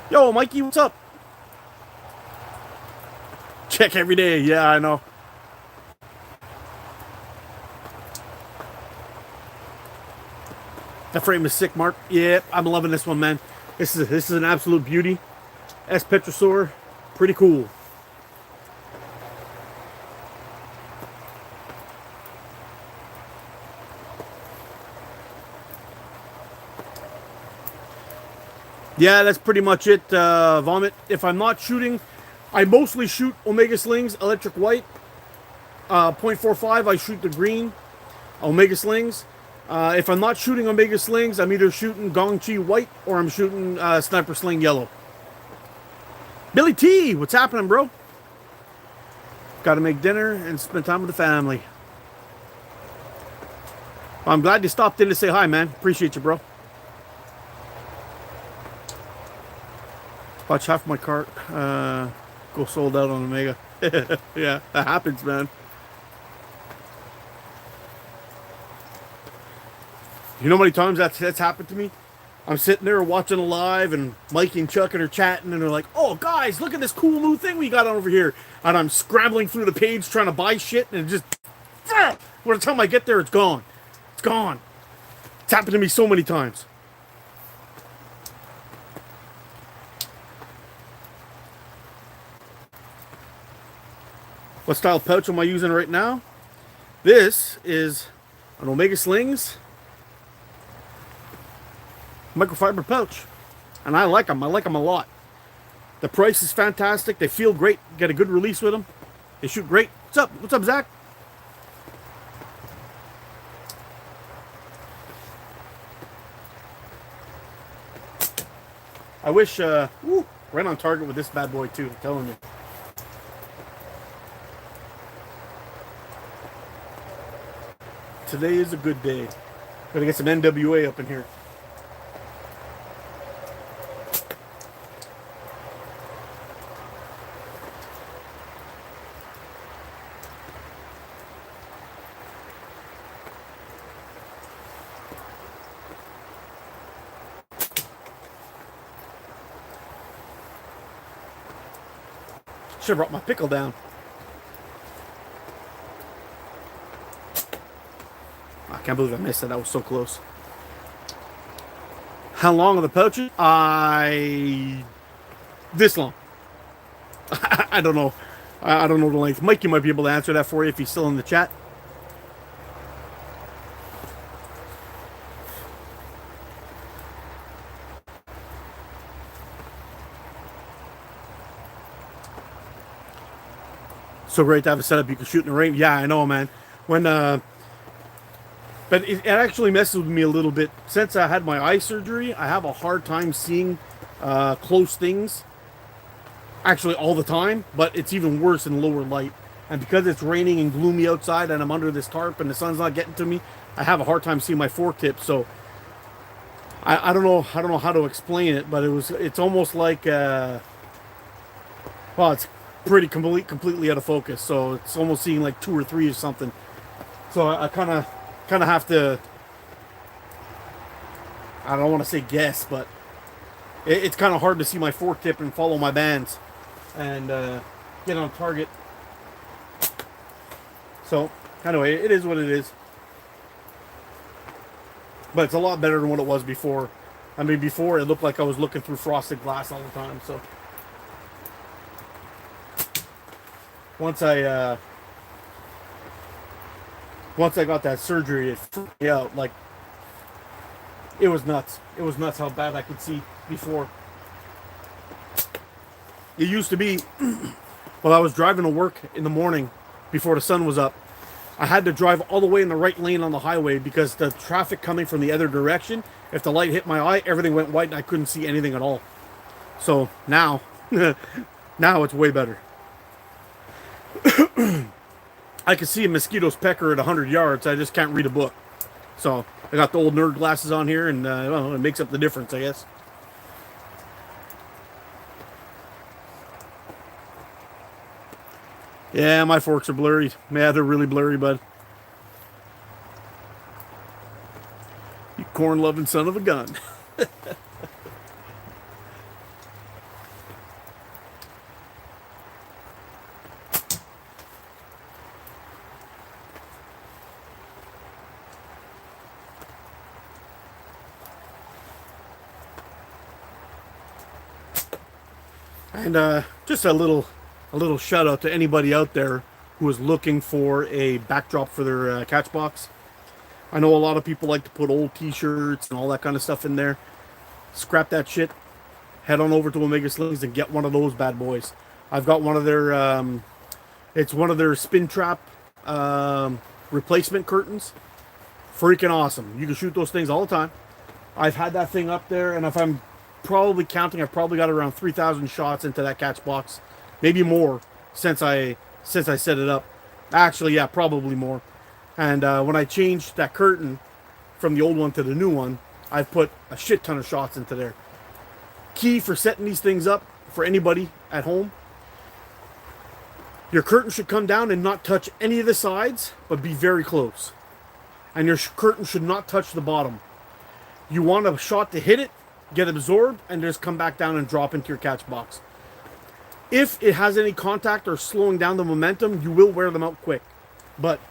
Yo, Mikey, what's up? Check every day. Yeah, I know. That frame is sick, Mark. Yeah, I'm loving this one, man. This is an absolute beauty. S Petrosaur, pretty cool. Yeah, that's pretty much it, Vomit. If I'm not shooting, I mostly shoot Omega Slings, Electric White. 0.45, I shoot the green Omega Slings. If I'm not shooting Omega Slings, I'm either shooting Gongchi White or I'm shooting Sniper Sling Yellow. Billy T, what's happening, bro? Gotta make dinner and spend time with the family. Well, I'm glad you stopped in to say hi, man. Appreciate you, bro. Watch half my cart go sold out on Omega. Yeah, that happens, man. You know how many times that's happened to me? I'm sitting there watching a live and Mikey and Chuck are chatting and they're like, oh, guys, look at this cool new thing we got over here. And I'm scrambling through the page trying to buy shit and it just... By the time I get there, it's gone. It's gone. It's happened to me so many times. What style pouch am I using right now? This is an Omega Slings microfiber pouch. And I like them. I like them a lot. The price is fantastic. They feel great. Get a good release with them. They shoot great. What's up? What's up, Zach? I wish, right on target with this bad boy too, I'm telling you. Today is a good day. Gotta get some NWA up in here. Should have brought my pickle down. I can't believe I missed it. That was so close. How long are the pouches? This long. I don't know. I don't know the length. Mikey might be able to answer that for you if he's still in the chat. So great to have a setup you can shoot in the rain. Yeah, I know, man. But it actually messes with me a little bit. Since I had my eye surgery, I have a hard time seeing close things. Actually, all the time. But it's even worse in lower light. And because it's raining and gloomy outside, and I'm under this tarp, and the sun's not getting to me, I have a hard time seeing my fork tip. So I don't know how to explain it, but it's almost like well, it's pretty completely out of focus. So it's almost seeing like 2 or 3 or something. So I kind of have to, I don't want to say guess, but it's kind of hard to see my fork tip and follow my bands and get on target. So anyway, it is what it is. But it's a lot better than what it was before. I mean, before it looked like I was looking through frosted glass all the time. So once I Once I got that surgery, it freaked me out. Like, it was nuts. It was nuts how bad I could see before. It used to be, while I was driving to work in the morning before the sun was up, I had to drive all the way in the right lane on the highway because the traffic coming from the other direction, if the light hit my eye, everything went white and I couldn't see anything at all. So now, now it's way better. I can see a mosquito's pecker at 100 yards. I just can't read a book. So I got the old nerd glasses on here, and well, it makes up the difference, I guess. Yeah, my forks are blurry. Yeah, they're really blurry, bud. You corn-loving son of a gun. And just a little shout out to anybody out there who is looking for a backdrop for their catch box. I know a lot of people like to put old t-shirts and all that kind of stuff in there. Scrap that shit. Head on over to Omega Slings and get one of those bad boys. I've got one of their, it's one of their spin trap replacement curtains. Freaking awesome. You can shoot those things all the time. I've had that thing up there, and if I'm probably counting, I've probably got around 3,000 shots into that catch box. Maybe more since I set it up. Actually, yeah, probably more. And when I changed that curtain from the old one to the new one, I've put a shit ton of shots into there. Key for setting these things up for anybody at home: your curtain should come down and not touch any of the sides, but be very close. And your curtain should not touch the bottom. You want a shot to hit it, get absorbed, and just come back down and drop into your catch box. If it has any contact or slowing down the momentum, you will wear them out quick. But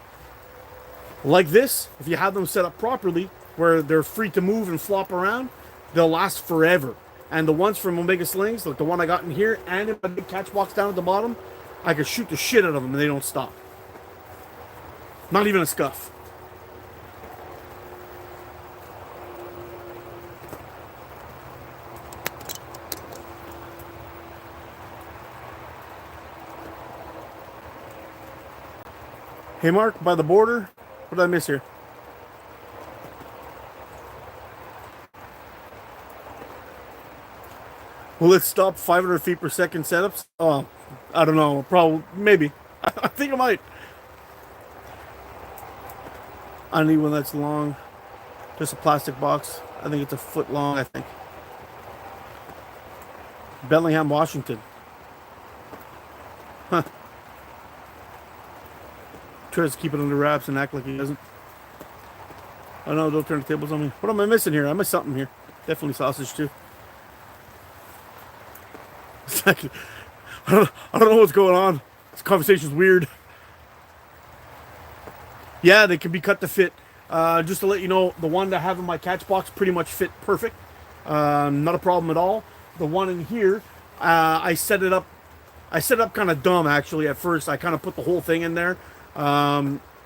like this, if you have them set up properly, where they're free to move and flop around, they'll last forever. And the ones from Omega Slings, like the one I got in here and in my big catch box down at the bottom, I can shoot the shit out of them and they don't stop. Not even a scuff. Hey Mark, by the border, what did I miss here? Will it stop 500 feet per second setups? Oh, I don't know. Probably, maybe. I think it might. I need one that's long. Just a plastic box. I think it's a foot long, I think. Bellingham, Washington. Huh. Tries to keep it under wraps and act like he doesn't. Oh no, don't turn the tables on me. What am I missing here? I missed something here. Definitely sausage too. I don't know what's going on. This conversation's weird. Yeah, they can be cut to fit. Just to let you know, the one that I have in my catch box pretty much fit perfect. Not a problem at all. The one in here, I set it up. I set it up kind of dumb actually at first. I kind of put the whole thing in there.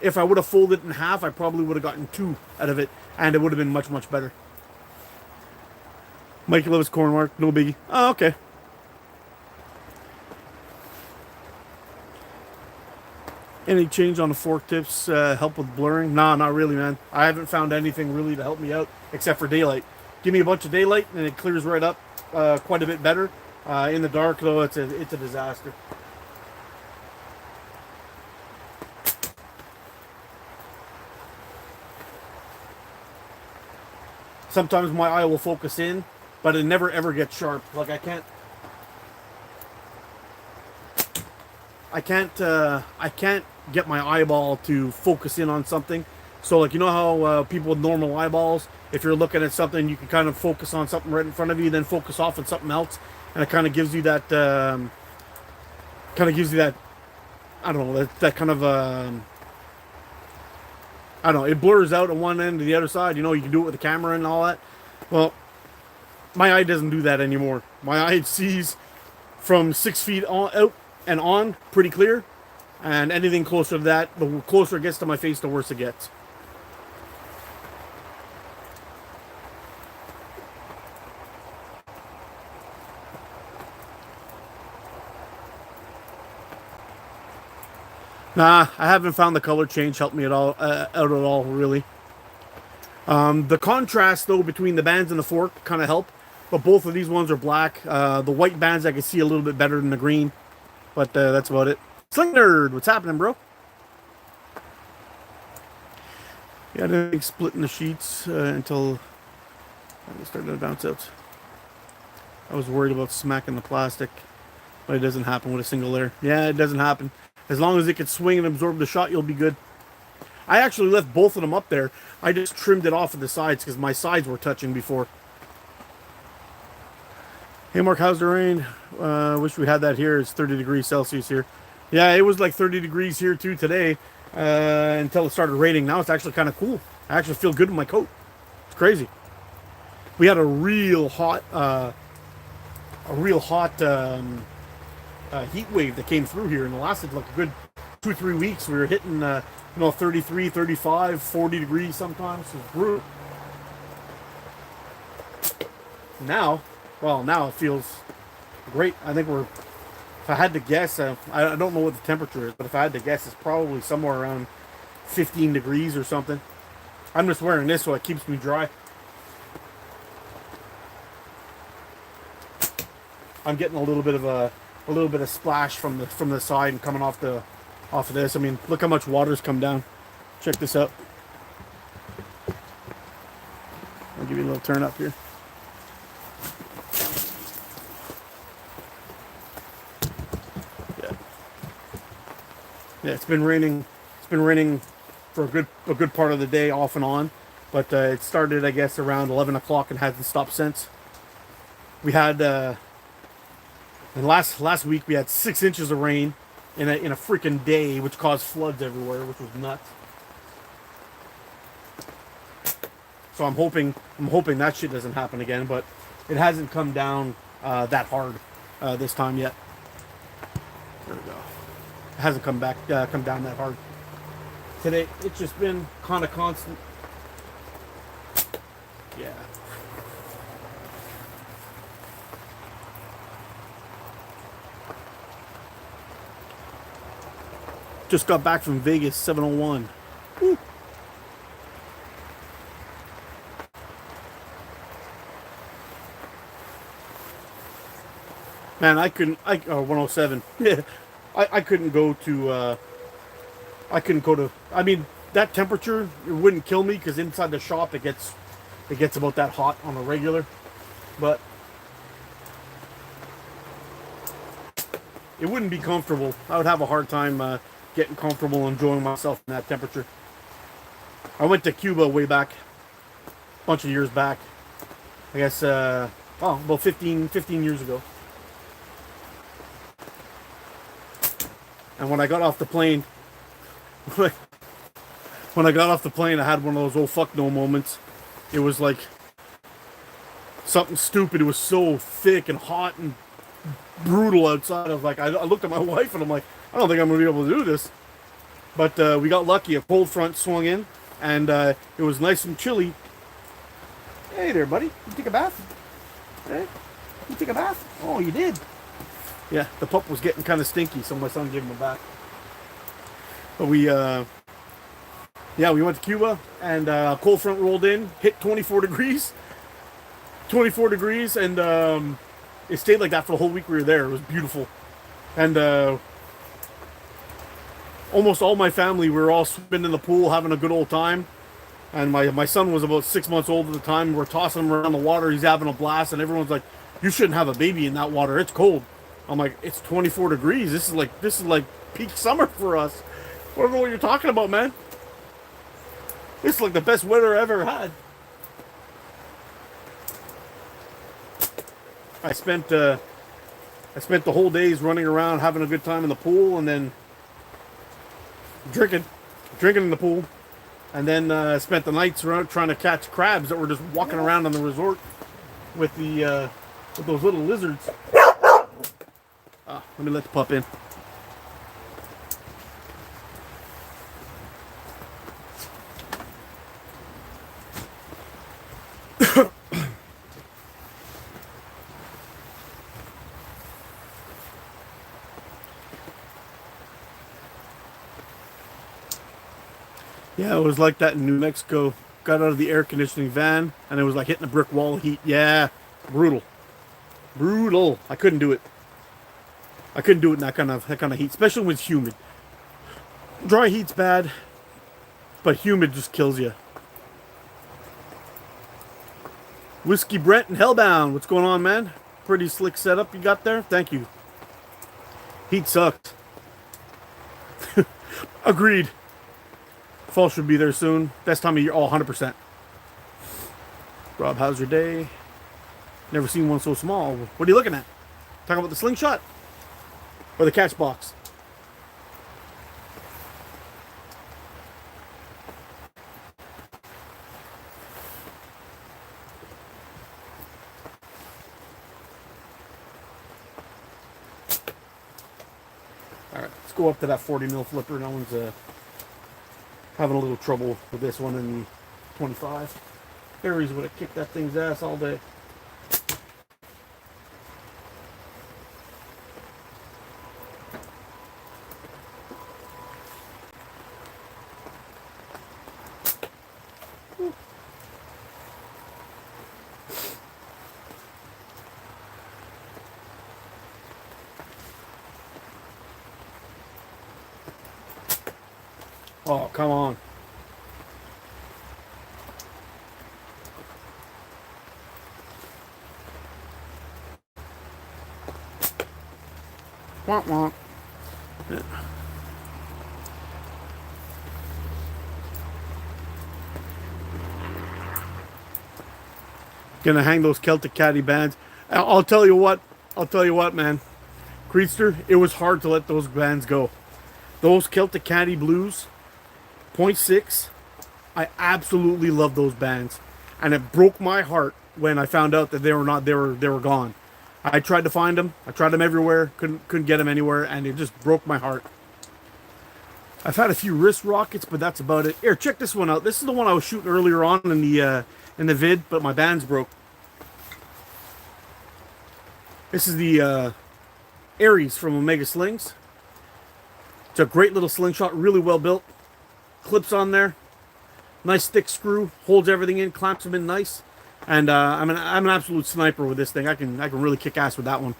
If I would have folded it in half, I probably would have gotten two out of it, and it would have been much, much better. Mikey loves corn, Mark. No biggie. Oh, okay. Any change on the fork tips help with blurring? Nah, not really, man. I haven't found anything really to help me out except for daylight. Give me a bunch of daylight and it clears right up quite a bit better. In the dark, though, it's a disaster. Sometimes my eye will focus in, but it never ever gets sharp. Like I can't get my eyeball to focus in on something. So like, you know how people with normal eyeballs, if you're looking at something, you can kind of focus on something right in front of you, then focus off on something else, and it kind of gives you that, I don't know, that kind of, I don't know, it blurs out on one end to the other side. You know, you can do it with the camera and all that. Well, my eye doesn't do that anymore. My eye sees from 6 feet on, out and on pretty clear. And anything closer to that, the closer it gets to my face, the worse it gets. Nah, I haven't found the color change help me at all out at all, really. The contrast though between the bands and the fork kind of help, but both of these ones are black. The white bands I can see a little bit better than the green, but that's about it. Sling Nerd, what's happening, bro? Yeah, I didn't think splitting the sheets until I started to bounce out. I was worried about smacking the plastic, but it doesn't happen with a single layer. Yeah, it doesn't happen. As long as it can swing and absorb the shot, you'll be good. I actually left both of them up there. I just trimmed it off of the sides because my sides were touching before. Hey Mark, how's the rain? Wish we had that here. It's 30 degrees Celsius here. Yeah, it was like 30 degrees here too today until it started raining. Now it's actually kind of cool. I actually feel good in my coat. It's crazy. We had a real hot heat wave that came through here and it lasted like a good 2-3 weeks. We were hitting 33, 35, 40 degrees sometimes. It was brutal. Now it feels great. I think if I had to guess, I don't know what the temperature is, but if I had to guess, it's probably somewhere around 15 degrees or something. I'm just wearing this so it keeps me dry. I'm getting a little bit of splash from the side and coming off of this. I mean, look how much water's come down. Check this out. I'll give you a little turn up here. Yeah, it's been raining. It's been raining for a good part of the day, off and on. But it started, I guess, around 11 o'clock and hasn't stopped since. We had, and last week we had 6 inches of rain in a freaking day, which caused floods everywhere, which was nuts. So I'm hoping that shit doesn't happen again, but it hasn't come down that hard this time yet. There we go. It hasn't come down that hard. Today it's just been kind of constant. Yeah. Just got back from Vegas, 7:01. Woo. Man, I 107. Yeah. I couldn't go to, I mean, that temperature, it wouldn't kill me because inside the shop it gets about that hot on a regular, but it wouldn't be comfortable. I would have a hard time getting comfortable enjoying myself in that temperature. I went to Cuba way back, a bunch of years back. I guess, about 15 years ago. And when I got off the plane, I had one of those oh fuck no moments. It was like something stupid. It was so thick and hot and brutal outside. I was like, I looked at my wife and I'm like, I don't think I'm gonna be able to do this. But we got lucky. A cold front swung in, and it was nice and chilly. Hey there, buddy. You take a bath? Hey, you take a bath? Oh, you did. Yeah, the pup was getting kind of stinky, so my son gave him a bath. But we went to Cuba, and cold front rolled in, hit 24 degrees. 24 degrees, and it stayed like that for the whole week we were there. It was beautiful. And almost all my family, we were all swimming in the pool, having a good old time. And my son was about 6 months old at the time. We're tossing him around the water. He's having a blast, and everyone's like, "You shouldn't have a baby in that water. It's cold." I'm like, "It's 24 degrees. This is like peak summer for us. I don't know what you're talking about, man. This is like the best weather I ever had." I spent the whole days running around, having a good time in the pool, and then drinking in the pool, and then spent the nights around trying to catch crabs that were just walking around on the resort with those little lizards. Let me let the pup in. Yeah, it was like that in New Mexico. Got out of the air conditioning van, and it was like hitting a brick wall of heat. Yeah, brutal, brutal. I couldn't do it. I couldn't do it in that kind of heat, especially when it's humid. Dry heat's bad, but humid just kills you. Whiskey Brent and Hellbound, what's going on, man? Pretty slick setup you got there. Thank you. Heat sucks. Agreed. Fall should be there soon. Best time of year. Oh, 100%. Rob, how's your day? Never seen one so small. What are you looking at? Talking about the slingshot? Or the catch box? Alright, let's go up to that 40 mil flipper. That one's having a little trouble with this one in the 25. Harry's would have kicked that thing's ass all day. Oh, come on. Womp womp. Yeah. Gonna hang those Celtic Caddy bands. I'll tell you what. I'll tell you what, man. Creedster, it was hard to let those bands go. Those Celtic Caddy Blues, .6, I absolutely love those bands. And it broke my heart when I found out that they were gone. I tried to find them. I tried them everywhere. Couldn't get them anywhere, and it just broke my heart. I've had a few wrist rockets, but that's about it. Here, check this one out. This is the one I was shooting earlier on in the vid, but my bands broke. This is the Aries from Omega Slings. It's a great little slingshot, really well built. Clips on there. Nice thick screw, holds everything in, clamps them in nice. And I'm an absolute sniper with this thing. I can really kick ass with that one.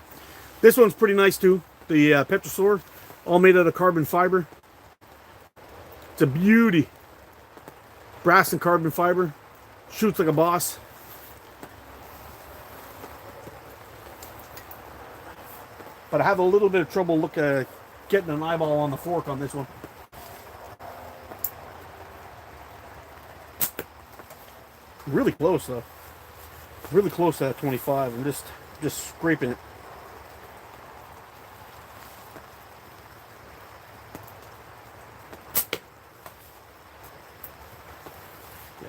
This one's pretty nice too. The Petrosaur, all made out of carbon fiber. It's a beauty. Brass and carbon fiber. Shoots like a boss. But I have a little bit of trouble getting an eyeball on the fork on this one. Really close though. Really close to that 25. I'm just scraping it. Yeah.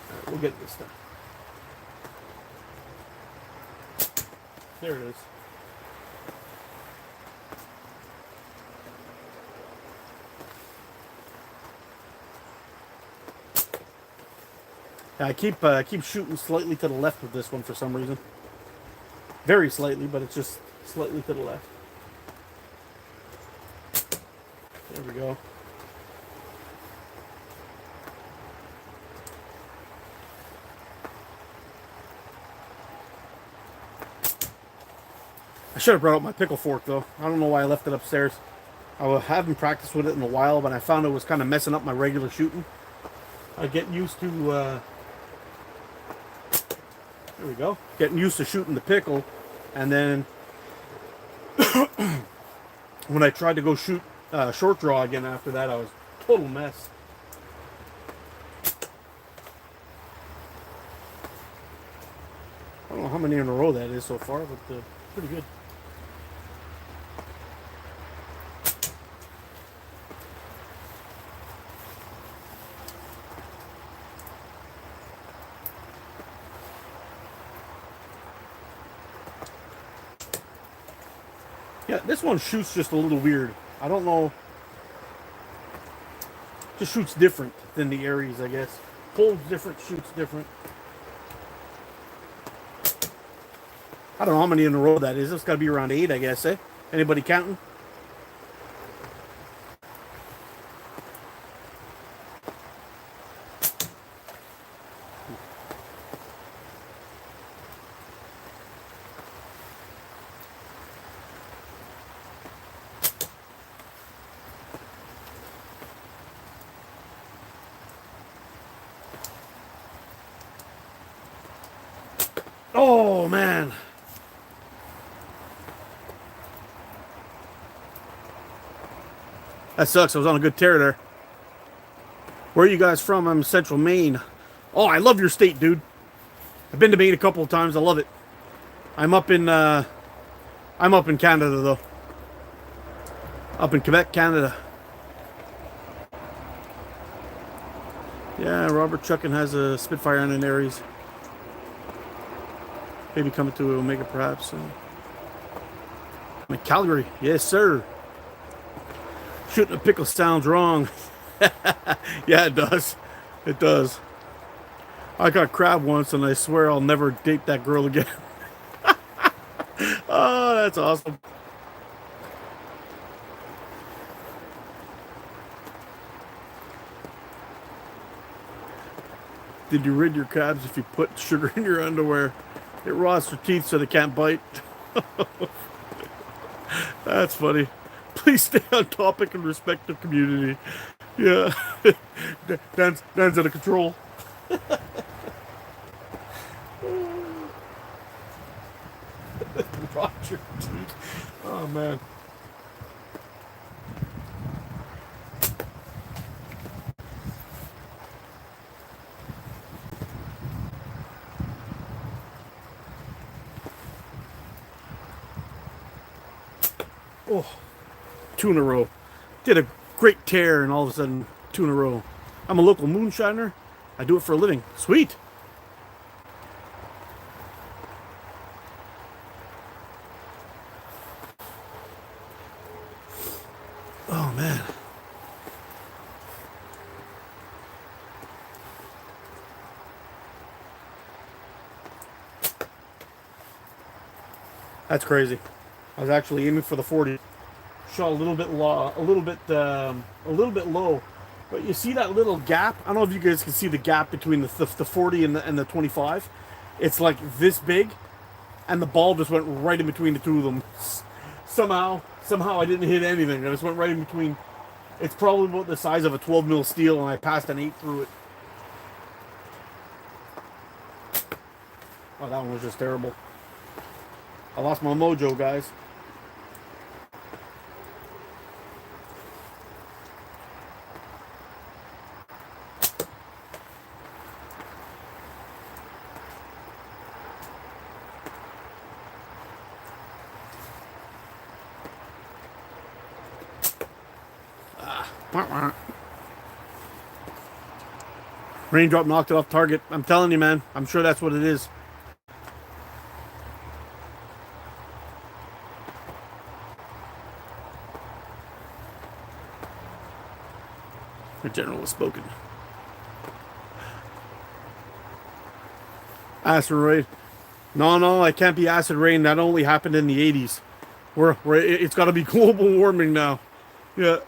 All right, we'll get this done. There it is. I keep shooting slightly to the left with this one for some reason. Very slightly, but it's just slightly to the left. There we go. I should have brought out my pickle fork though. I don't know why I left it upstairs. I haven't practiced with it in a while, but I found it was kind of messing up my regular shooting. I get used to there we go. Getting used to shooting the pickle, and then when I tried to go shoot short draw again after that, I was a total mess. I don't know how many in a row that is so far, but pretty good. Yeah, this one shoots just a little weird. I don't know. Just shoots different than the Aries, I guess. Pulls different, shoots different. I don't know how many in a row that is. It's got to be around 8, I guess, eh? Anybody counting? Oh, man. That sucks. I was on a good tear there. Where are you guys from? I'm Central Maine. Oh, I love your state, dude. I've been to Maine a couple of times. I love it. I'm up in Canada though. Up in Quebec, Canada. Yeah, Robert Chuckin has a Spitfire and an Aries. Maybe coming to Omega perhaps. I'm in Calgary. Yes, sir. Shooting a pickle sounds wrong. Yeah, it does. It does. I got crab once and I swear I'll never date that girl again. Oh, that's awesome. Did you rid your crabs if you put sugar in your underwear? It rots their teeth so they can't bite. That's funny. Please stay on topic and respect the community. Yeah. Dan's out of control. Roger, dude. Oh, man. Oh, 2 in a row. Did a great tear and all of a sudden 2 in a row. I'm a local moonshiner. I do it for a living. Sweet. Oh, man. That's crazy. I was actually aiming for the 40. Shot a little bit low, a little bit low. But you see that little gap? I don't know if you guys can see the gap between the 40 and the 25. It's like this big, and the ball just went right in between the two of them. Somehow I didn't hit anything. I just went right in between. It's probably about the size of a 12 mil steel, and I passed an 8 through it. Oh, that one was just terrible. I lost my mojo, guys. Raindrop knocked it off target. I'm telling you, man. I'm sure that's what it is. The general has spoken. Acid rain. No, I can't be acid rain. That only happened in the 80s. It's got to be global warming now. Yeah.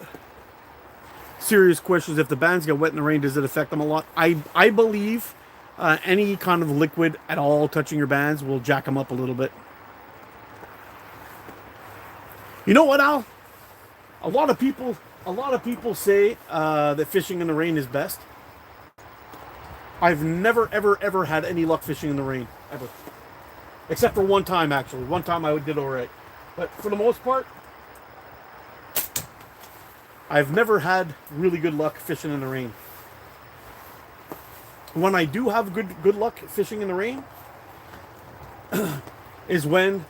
Serious questions. If the bands get wet in the rain, does it affect them a lot? I believe any kind of liquid at all touching your bands will jack them up a little bit. You know what, Al? A lot of people say that fishing in the rain is best. I've never, ever had any luck fishing in the rain, ever. Except for one time, actually. One time I did all right. But for the most part, I've never had really good luck fishing in the rain. When I do have good luck fishing in the rain, is when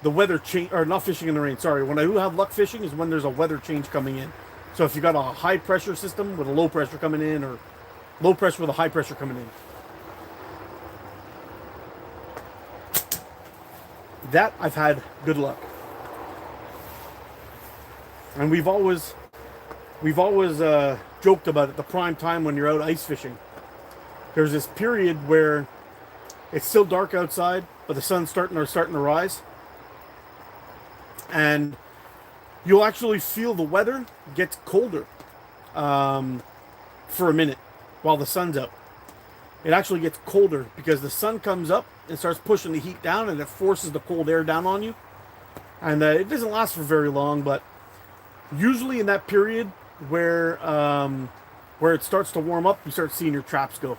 the weather change, or not fishing in the rain. Sorry, when I do have luck fishing is when there's a weather change coming in. So if you got a high pressure system with a low pressure coming in, or low pressure with a high pressure coming in, that I've had good luck. And we've always joked about it, the prime time when you're out ice fishing. There's this period where it's still dark outside, but the sun's starting to rise. And you'll actually feel the weather gets colder for a minute while the sun's up. It actually gets colder because the sun comes up and starts pushing the heat down, and it forces the cold air down on you. And it doesn't last for very long, but usually in that period where it starts to warm up, you start seeing your traps go.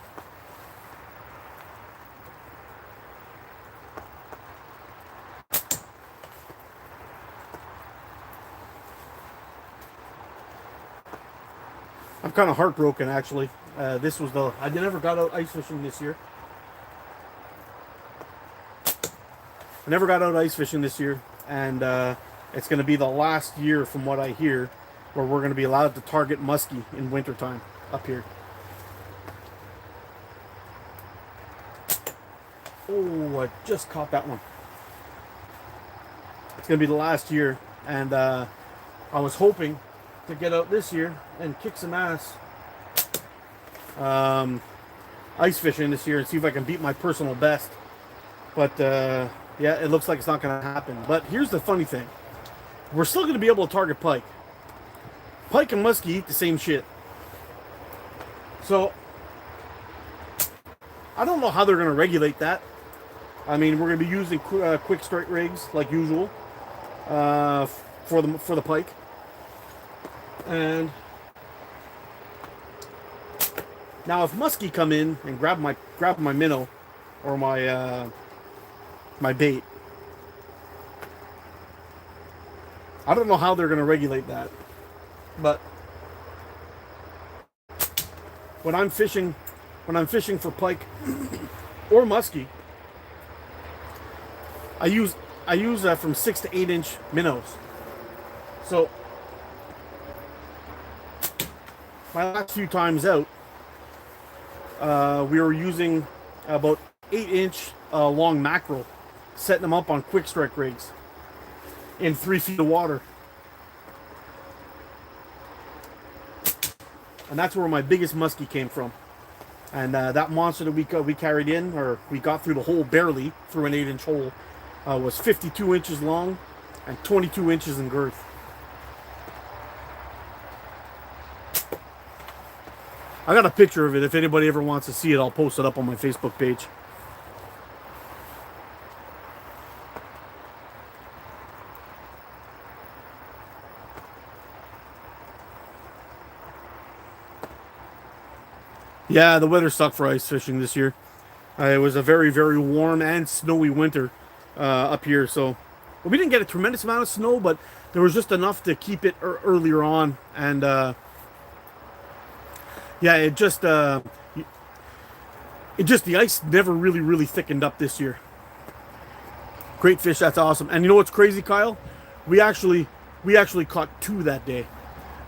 kind of heartbroken actually. This was I never got out ice fishing this year. I never got out ice fishing this year, and it's going to be the last year, from what I hear, where we're going to be allowed to target muskie in wintertime up here. Oh, I just caught that one. It's going to be the last year, and I was hoping to get out this year and kick some ass ice fishing this year and see if I can beat my personal best. But yeah, it looks like it's not going to happen. But here's the funny thing. We're still going to be able to target pike. Pike and muskie eat the same shit. So I don't know how they're going to regulate that. I mean, we're going to be using quick strike rigs like usual for the pike. And now, if muskie come in and grab my minnow or my my bait, I don't know how they're going to regulate that. But when I'm fishing for pike or muskie, I use from 6 to 8 inch minnows. So my last few times out, we were using about 8 inch long mackerel, setting them up on quick strike rigs in 3 feet of water. And that's where my biggest muskie came from. And that monster that we carried in, or we got through the hole barely, through an 8 inch hole, was 52 inches long and 22 inches in girth. I got a picture of it. If anybody ever wants to see it, I'll post it up on my Facebook page. Yeah, the weather sucked for ice fishing this year. It was a very, very warm and snowy winter up here. So we didn't get a tremendous amount of snow, but there was just enough to keep it earlier on. And yeah, it just the ice never really thickened up this year. Great fish, that's awesome. And you know what's crazy, Kyle? We actually caught 2 that day.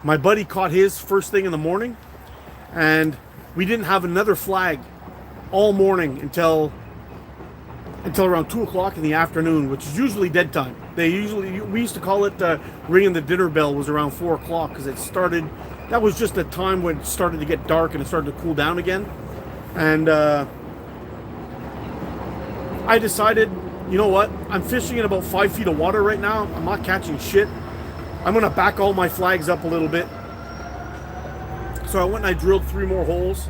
My buddy caught his first thing in the morning, and we didn't have another flag all morning until around 2 o'clock in the afternoon, which is usually dead time. We used to call it ringing the dinner bell was around 4 o'clock, because that was just the time when it started to get dark and it started to cool down again. And I decided, you know what? I'm fishing in about 5 feet of water right now. I'm not catching shit. I'm going to back all my flags up a little bit. So I went and I drilled 3 more holes,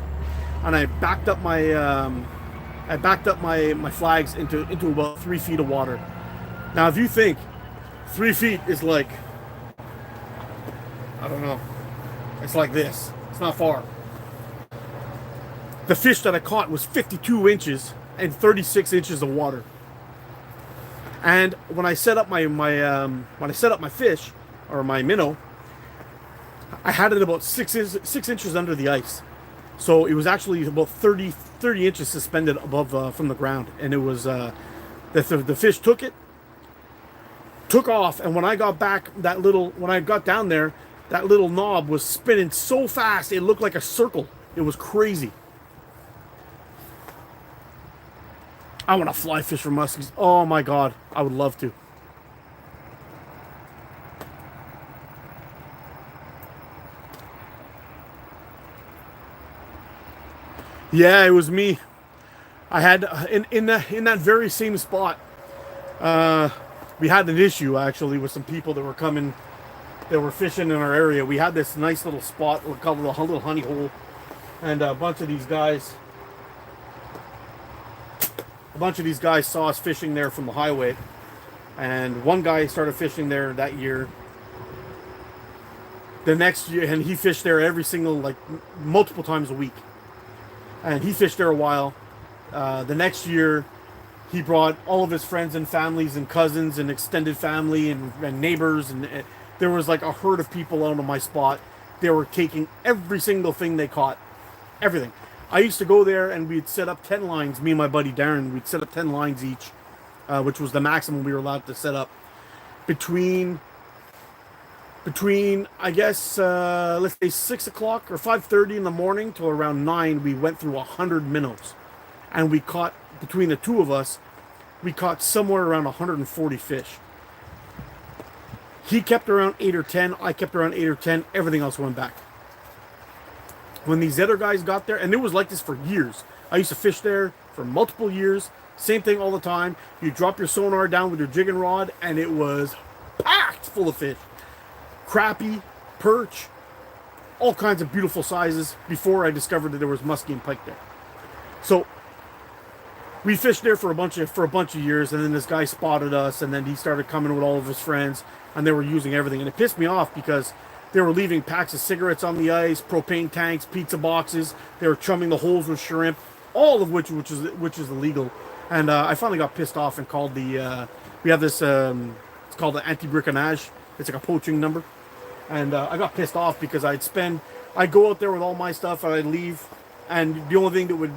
and I backed up my my flags into about 3 feet of water. Now, if you think 3 feet is like, I don't know, it's like this. It's not far. The fish that I caught was 52 inches and 36 inches of water. And when I set up my fish, or my minnow, I had it about 6 inches under the ice. So it was actually about 30 inches suspended above from the ground. And it was the fish took off, and when I got back, when I got down there, that little knob was spinning so fast it looked like a circle. It was crazy. I want to fly fish for muskies. Oh my god, I would love to. Yeah, it was me. I had in that very same spot. We had an issue actually with some people that were coming, that were fishing in our area. We had this nice little spot, we called it a little honey hole, and a bunch of these guys saw us fishing there from the highway, and one guy started fishing there that year. The next year, and he fished there multiple times a week. And he fished there a while. The next year, he brought all of his friends and families and cousins and extended family and neighbors. And there was like a herd of people out on my spot. They were taking every single thing they caught, everything. I used to go there and we'd set up 10 lines. Me and my buddy Darren, we'd set up 10 lines each, which was the maximum we were allowed to set up between I guess let's say 6 o'clock or 5:30 in the morning till around 9. We went through 100 minnows, and we caught, between the two of us, we caught somewhere around 140 fish. He kept around 8 or 10. I kept around 8 or 10. Everything else went back. When these other guys got there, and it was like this for years. I used to fish there for multiple years. Same thing all the time. You drop your sonar down with your jigging rod, and it was packed full of fish. Crappie, perch, all kinds of beautiful sizes before I discovered that there was muskie and pike there. So we fished there for a bunch of years, and then this guy spotted us, and then he started coming with all of his friends, and they were using everything. And it pissed me off because they were leaving packs of cigarettes on the ice, propane tanks, pizza boxes. They were chumming the holes with shrimp, all of which is illegal. And I finally got pissed off and called the. We have this. It's called the anti-briconnage. It's like a poaching number. And I got pissed off because I'd go out there with all my stuff and I'd leave, and the only thing that would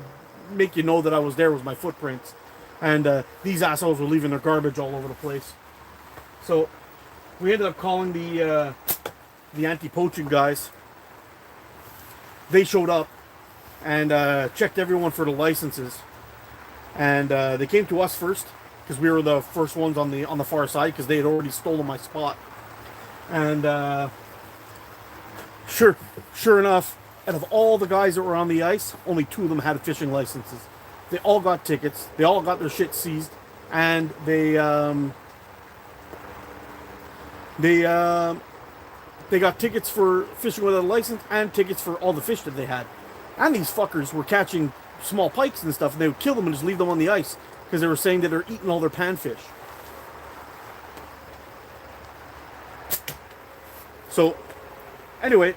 make you know that I was there was my footprints. And these assholes were leaving their garbage all over the place. So we ended up calling the anti-poaching guys. They showed up and checked everyone for the licenses. And they came to us first because we were the first ones on the far side because they had already stolen my spot. And sure enough, out of all the guys that were on the ice, only 2 of them had fishing licenses. They all got tickets. They all got their shit seized, and they got tickets for fishing without a license and tickets for all the fish that they had. And these fuckers were catching small pikes and stuff, and they would kill them and just leave them on the ice because they were saying that they're eating all their panfish. So, anyway,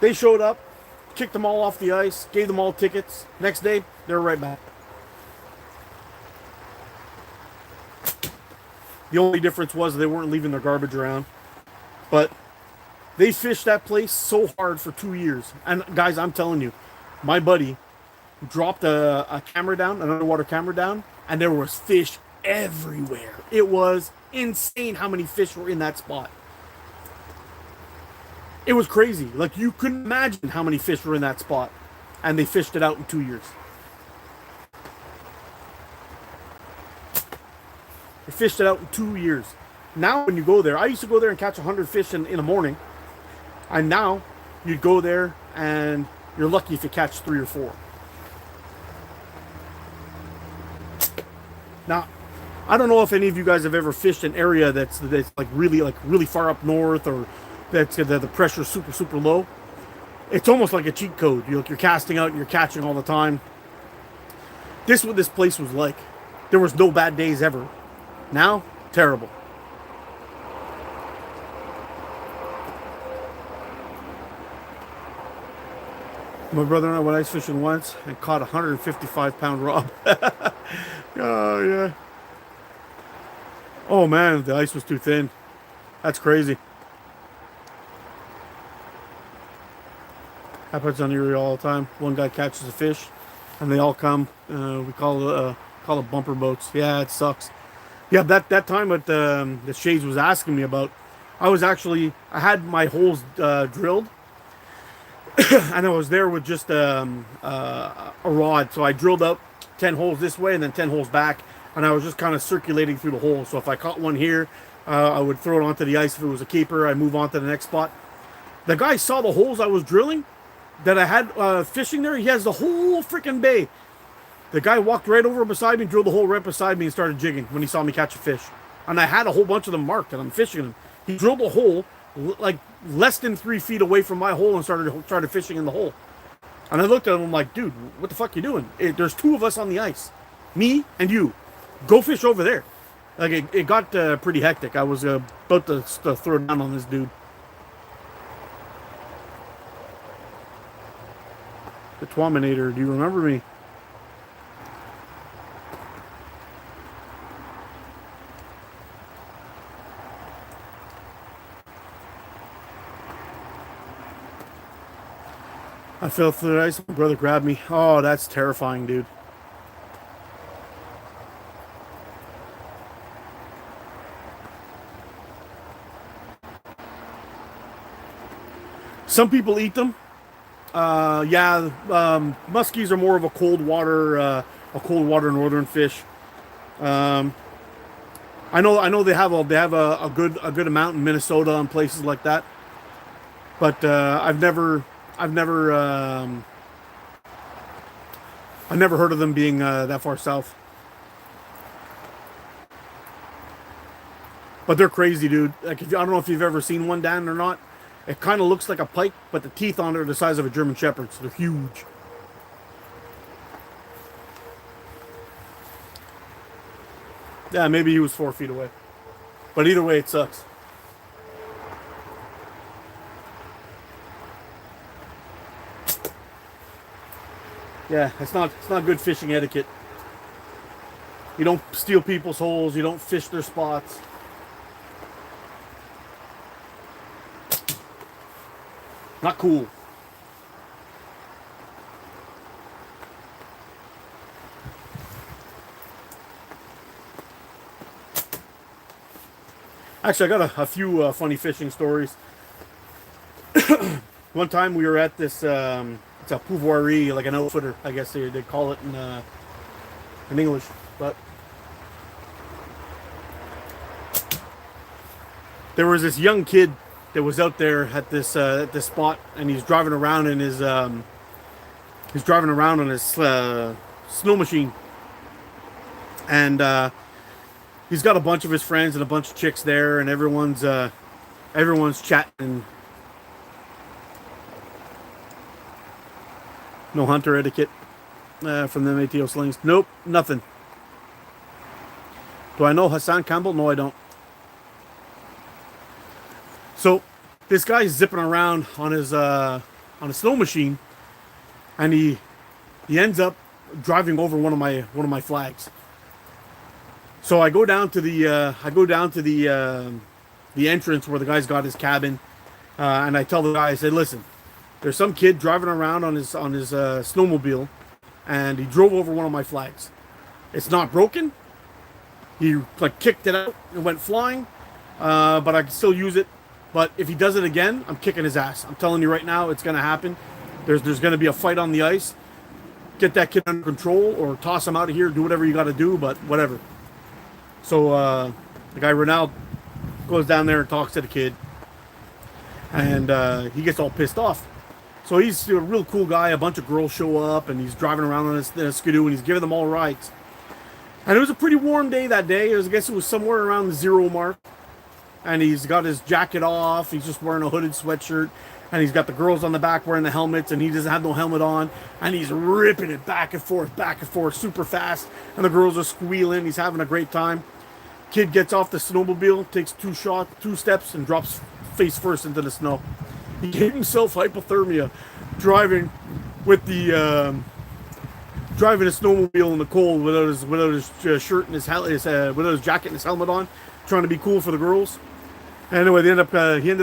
they showed up, kicked them all off the ice, gave them all tickets. Next day, they were right back. The only difference was they weren't leaving their garbage around. But they fished that place so hard for 2 years. And guys, I'm telling you, my buddy dropped a camera down, an underwater camera down, and there was fish everywhere. It was insane how many fish were in that spot. It was crazy. Like, you couldn't imagine how many fish were in that spot. And they fished it out in 2 years. They fished it out in 2 years. Now when you go there, I used to go there and catch 100 fish in the morning. And now, you'd go there and you're lucky if you catch 3 or 4. Now, I don't know if any of you guys have ever fished an area that's like really far up north, or that's the pressure's super low. It's almost like a cheat code. You're casting out and you're catching all the time. This is what this place was like. There was no bad days ever. Now, terrible. My brother and I went ice fishing once and caught a 155-pound rob. Oh, yeah. Oh, man, the ice was too thin. That's crazy. Happens on Erie all the time. One guy catches a fish, and they all come. We call it bumper boats. Yeah, it sucks. Yeah, that time that Shades was asking me about, I had my holes drilled, and I was there with just a rod. So I drilled out 10 holes this way and then 10 holes back, and I was just kind of circulating through the holes. So if I caught one here, I would throw it onto the ice. If it was a keeper, I'd move on to the next spot. The guy saw the holes I was drilling that I had fishing there. He has the whole freaking bay. The guy walked right over beside me, drilled the hole right beside me, and started jigging when he saw me catch a fish. And I had a whole bunch of them marked, and I'm fishing them. He drilled a hole like less than 3 feet away from my hole and started fishing in the hole. And I looked at him, I'm like, dude, what the fuck you doing? There's 2 of us on the ice, me and you. Go fish over there. Like, it got pretty hectic. I was about to throw down on this dude. The Twaminator, do you remember me? I fell through the ice. My brother grabbed me. Oh, that's terrifying, dude. Some people eat them. Yeah, muskies are more of a cold water northern fish. Um, I know they have a good amount in Minnesota and places like that. But I've never, I've never heard of them being that far south. But they're crazy, dude. Like I don't know if you've ever seen one, Dan, or not. It kind of looks like a pike, but the teeth on it are the size of a German Shepherd, so they're huge. Yeah, maybe he was 4 feet away. But either way, it sucks. Yeah, it's not good fishing etiquette. You don't steal people's holes. You don't fish their spots. Not cool. Actually, I got a few funny fishing stories. One time we were at this, it's a pouvoirie, like an outfitter, I guess they call it in English. But there was this young kid that was out there at this spot, and he's driving around on his snow machine, and he's got a bunch of his friends and a bunch of chicks there, and everyone's chatting. No hunter etiquette from the ATO slings. Nope, nothing. Do I know Hassan Campbell? No, I don't. So this guy's zipping around on a snow machine, and he ends up driving over one of my flags. So I go down to the entrance where the guy's got his cabin, and I tell the guy, I said, listen, there's some kid driving around on his snowmobile, and he drove over one of my flags. It's not broken. He like kicked it out and went flying, but I can still use it. But if he does it again, I'm kicking his ass. I'm telling you right now, it's gonna happen. There's gonna be a fight on the ice. Get that kid under control, or toss him out of here. Do whatever you got to do, but whatever. So the guy Ronald goes down there and talks to the kid, and he gets all pissed off. So he's a real cool guy. A bunch of girls show up, and he's driving around on his skidoo, and he's giving them all rides. And it was a pretty warm day that day. I guess it was somewhere around the 0 mark. And he's got his jacket off. He's just wearing a hooded sweatshirt. And he's got the girls on the back wearing the helmets, and he doesn't have no helmet on. And he's ripping it back and forth, super fast. And the girls are squealing. He's having a great time. Kid gets off the snowmobile, takes 2 steps, and drops face first into the snow. He gave himself hypothermia driving with the driving a snowmobile in the cold without his shirt and without his jacket and his helmet on, trying to be cool for the girls. Anyway, he ended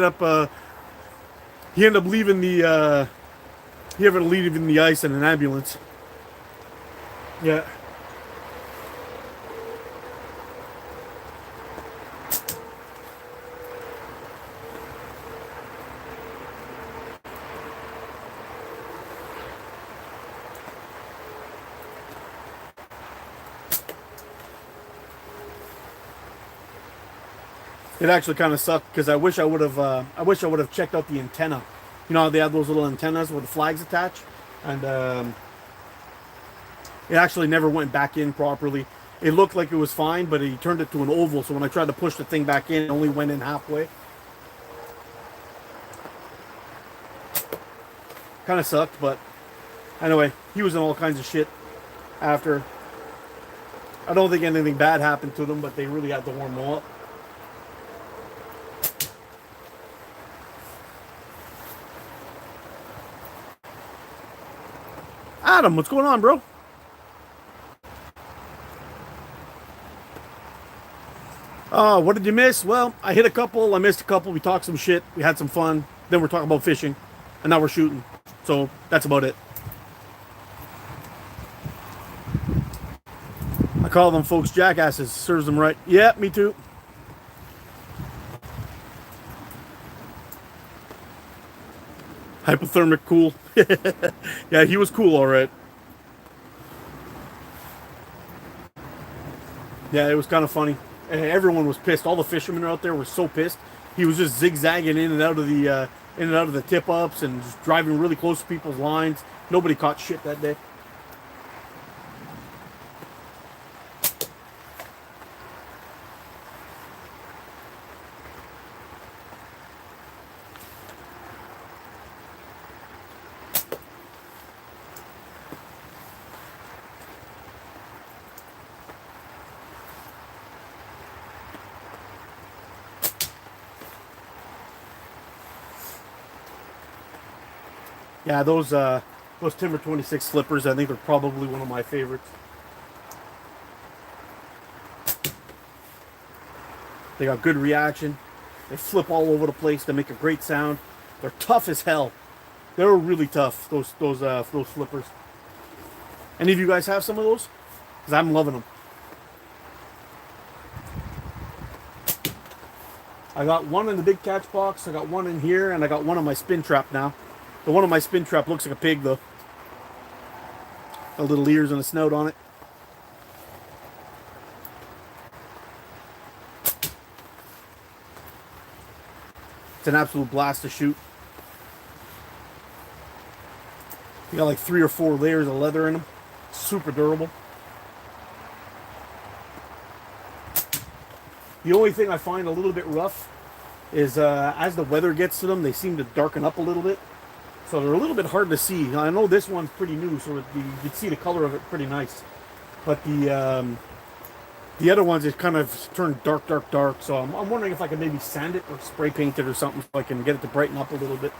up leaving the ice in an ambulance. Yeah. It actually kind of sucked because I wish I would have checked out the antenna. You know how they have those little antennas where the flags attach, and it actually never went back in properly. It looked like it was fine, but he turned it to an oval. So when I tried to push the thing back in, it only went in halfway. Kind of sucked, but anyway, he was in all kinds of shit after. I don't think anything bad happened to them, but they really had to warm them up. Adam, what's going on, bro? What did you miss? Well, I hit a couple, I missed a couple, we talked some shit, we had some fun, then we're talking about fishing, and now we're shooting. So So that's about it. I call them folks jackasses. Serves them right. Yeah, me too. Hypothermic cool. Yeah, he was cool, all right. Yeah, it was kind of funny. And everyone was pissed. All the fishermen out there were so pissed. He was just zigzagging in and out of the tip ups and just driving really close to people's lines. Nobody caught shit that day. Yeah, those Timber 26 flippers, I think they're probably one of my favorites. They got good reaction. They flip all over the place. They make a great sound. They're tough as hell. They're really tough. Those flippers. Any of you guys have some of those? Because I'm loving them. I got one in the big catch box. I got one in here, and I got one on my spin trap now. The one on my spin trap looks like a pig, though. Got little ears and a snout on it. It's an absolute blast to shoot. You got like 3 or 4 layers of leather in them. Super durable. The only thing I find a little bit rough is as the weather gets to them, they seem to darken up a little bit. So they're a little bit hard to see. I know this one's pretty new, so you can see the color of it pretty nice. But the other ones, it kind of turned dark, dark, dark. So I'm wondering if I could maybe sand it or spray paint it or something so I can get it to brighten up a little bit.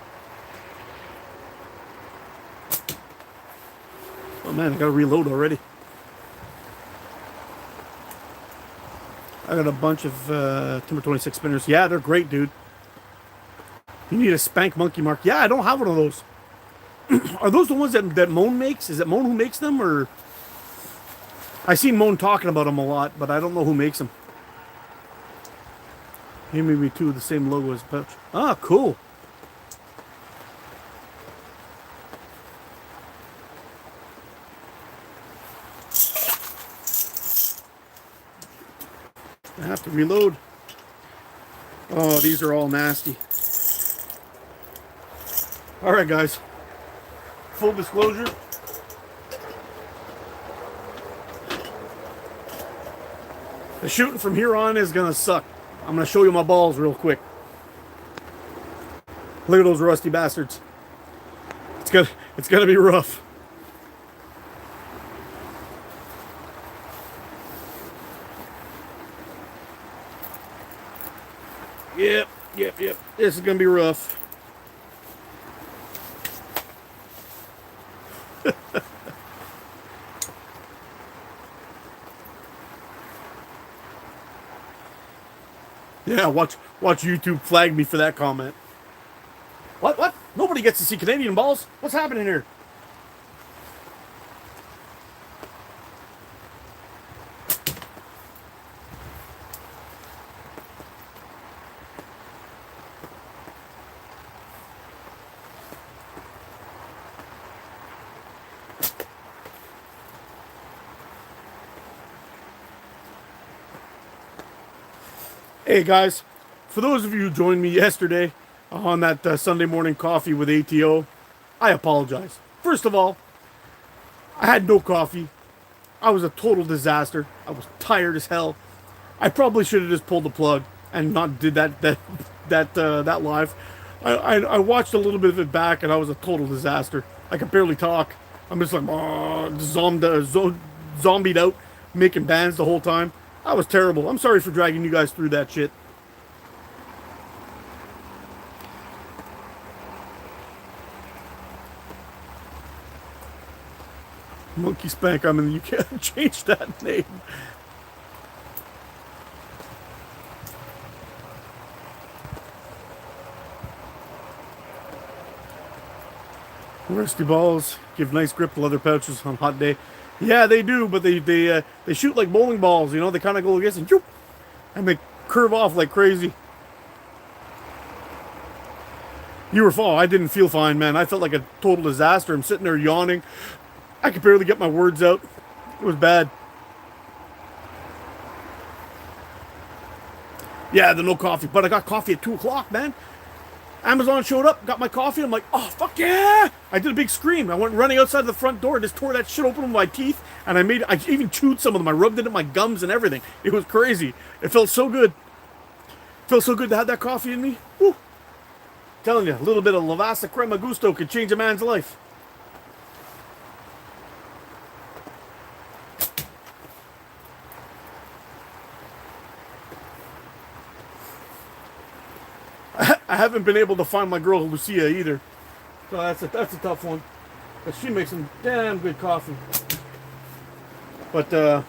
Oh man, I gotta reload already. I got a bunch of Timber 26 spinners. Yeah, they're great, dude. You need a spank monkey mark. Yeah, I don't have one of those. Are those the ones that Moan makes? Is it Moan who makes them, or I seen Moan talking about them a lot, but I don't know who makes them. He made me 2 of the same logo as pouch. Ah, cool. I have to reload. Oh, these are all nasty. All right, guys. Full disclosure. The shooting from here on is gonna suck. I'm gonna show you my balls real quick. Look at those rusty bastards. It's gonna be rough. Yep. This is gonna be rough. Yeah, watch YouTube flag me for that comment. What? Nobody gets to see Canadian balls? What's happening here? Hey guys, for those of you who joined me yesterday on that Sunday morning coffee with ATO, I apologize. First of all, I had no coffee. I was a total disaster. I was tired as hell. I probably should have just pulled the plug and not did that live. I watched a little bit of it back and I was a total disaster. I could barely talk. I'm just like zombied out, making bands the whole time. I was terrible. I'm sorry for dragging you guys through that shit. Monkey Spank, I mean, you can't change that name. Rusty balls give nice grip to leather pouches on a hot day. Yeah, they do, but they shoot like bowling balls. You know, they kind of go against and choop, and they curve off like crazy. You were fine. I didn't feel fine, man. I felt like a total disaster. I'm sitting there yawning. I could barely get my words out. It was bad. Yeah, the no coffee, but I got coffee at 2 o'clock, man. Amazon showed up, got my coffee. I'm like, oh, fuck yeah. I did a big scream. I went running outside the front door, just tore that shit open with my teeth. And I even chewed some of them. I rubbed it in my gums and everything. It was crazy. It felt so good. It felt so good to have that coffee in me. Woo. Telling you, a little bit of Lavazza Crema Gusto could change a man's life. I haven't been able to find my girl Lucia either. So that's a tough one. But she makes some damn good coffee. But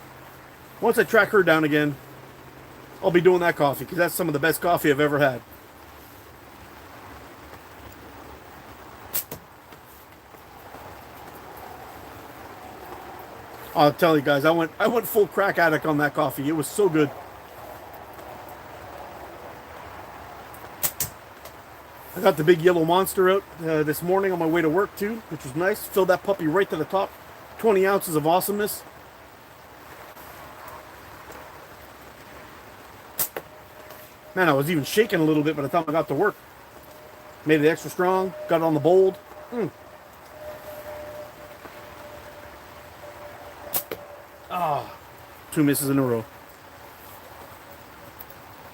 once I track her down again, I'll be doing that coffee, because that's some of the best coffee I've ever had. I'll tell you guys, I went full crack addict on that coffee. It was so good. I got the big yellow monster out this morning on my way to work too, which was nice. Filled that puppy right to the top. 20 ounces of awesomeness. Man, I was even shaking a little bit by the time I got to work. Made it extra strong. Got it on the bold. Ah, 2 misses in a row.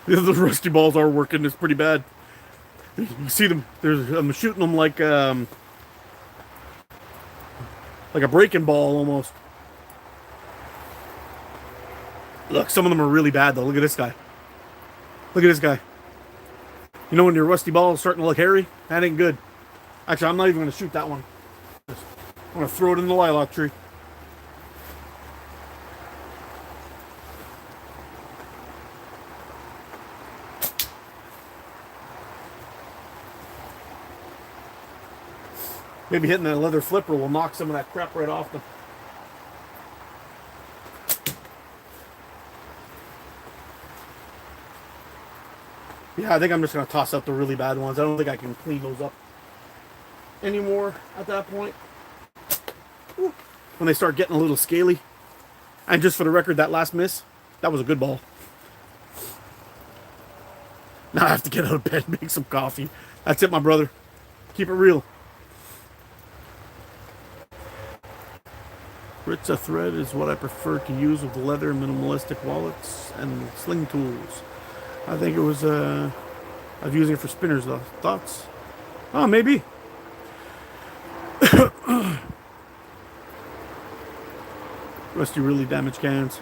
The rusty balls are working. It's pretty bad. You see them. I'm shooting them like a breaking ball almost. Look, some of them are really bad though. Look at this guy. Look at this guy. You know when your rusty ball is starting to look hairy? That ain't good. Actually, I'm not even going to shoot that one. I'm going to throw it in the lilac tree. Maybe hitting that leather flipper will knock some of that crap right off them. Yeah, I think I'm just going to toss out the really bad ones. I don't think I can clean those up anymore at that point. Ooh. When they start getting a little scaly. And just for the record, that last miss, that was a good ball. Now I have to get out of bed and make some coffee. That's it, my brother. Keep it real. Ritza thread is what I prefer to use with leather minimalistic wallets and sling tools. I think it was, I was using it for spinners though. Thoughts? Oh, maybe. Rusty really damaged cans.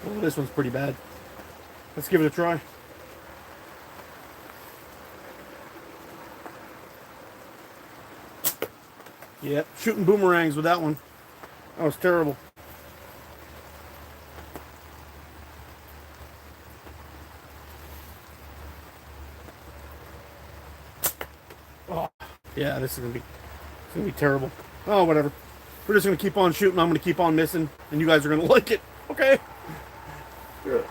Oh, this one's pretty bad. Let's give it a try. Yep, shooting boomerangs with that one. That was terrible. Oh, yeah, this is gonna be terrible. Oh, whatever. We're just gonna keep on shooting. I'm gonna keep on missing, and you guys are gonna like it. Okay. Good.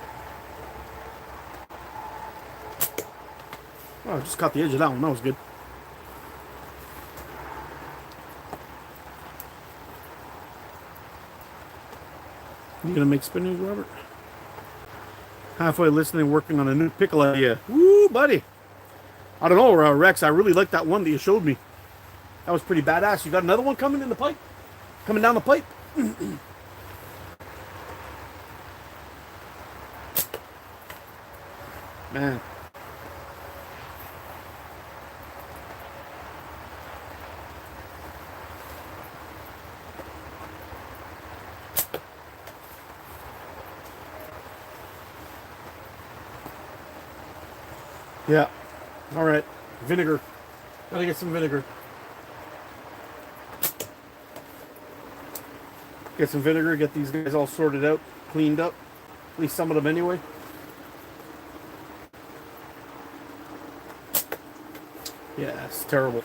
Oh, I just caught the edge of that one. That was good. You gonna make spinners, Robert? Halfway listening, working on a new pickle idea. Woo, buddy. I don't know, Rex. I really like that one that you showed me. That was pretty badass. You got another one coming in the pipe? Coming down the pipe? Man. Yeah. All right, vinegar. Gotta get some vinegar. Get some vinegar, get these guys all sorted out, cleaned up. At least some of them anyway. Yeah, it's terrible.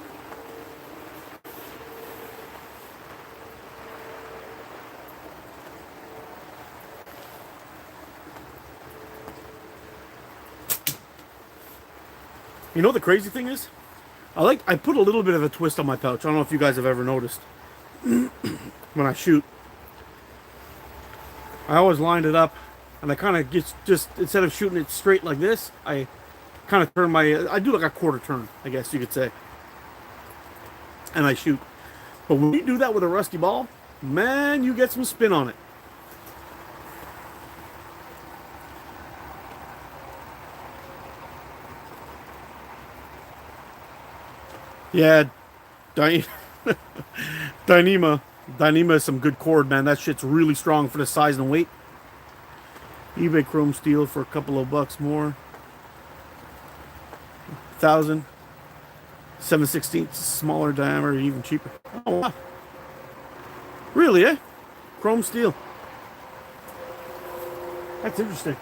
You know what the crazy thing is? I put a little bit of a twist on my pouch. I don't know if you guys have ever noticed. When I shoot, I always lined it up, and I kind of just instead of shooting it straight like this, I kind of turn I do like a quarter turn, I guess you could say, and I shoot. But when you do that with a rusty ball, man, you get some spin on it. Yeah, Dyneema is some good cord, man. That shit's really strong for the size and weight. eBay chrome steel for a couple of bucks more. 1,000. 7/16 smaller diameter, even cheaper. Oh wow. Really, eh? Chrome steel. That's interesting.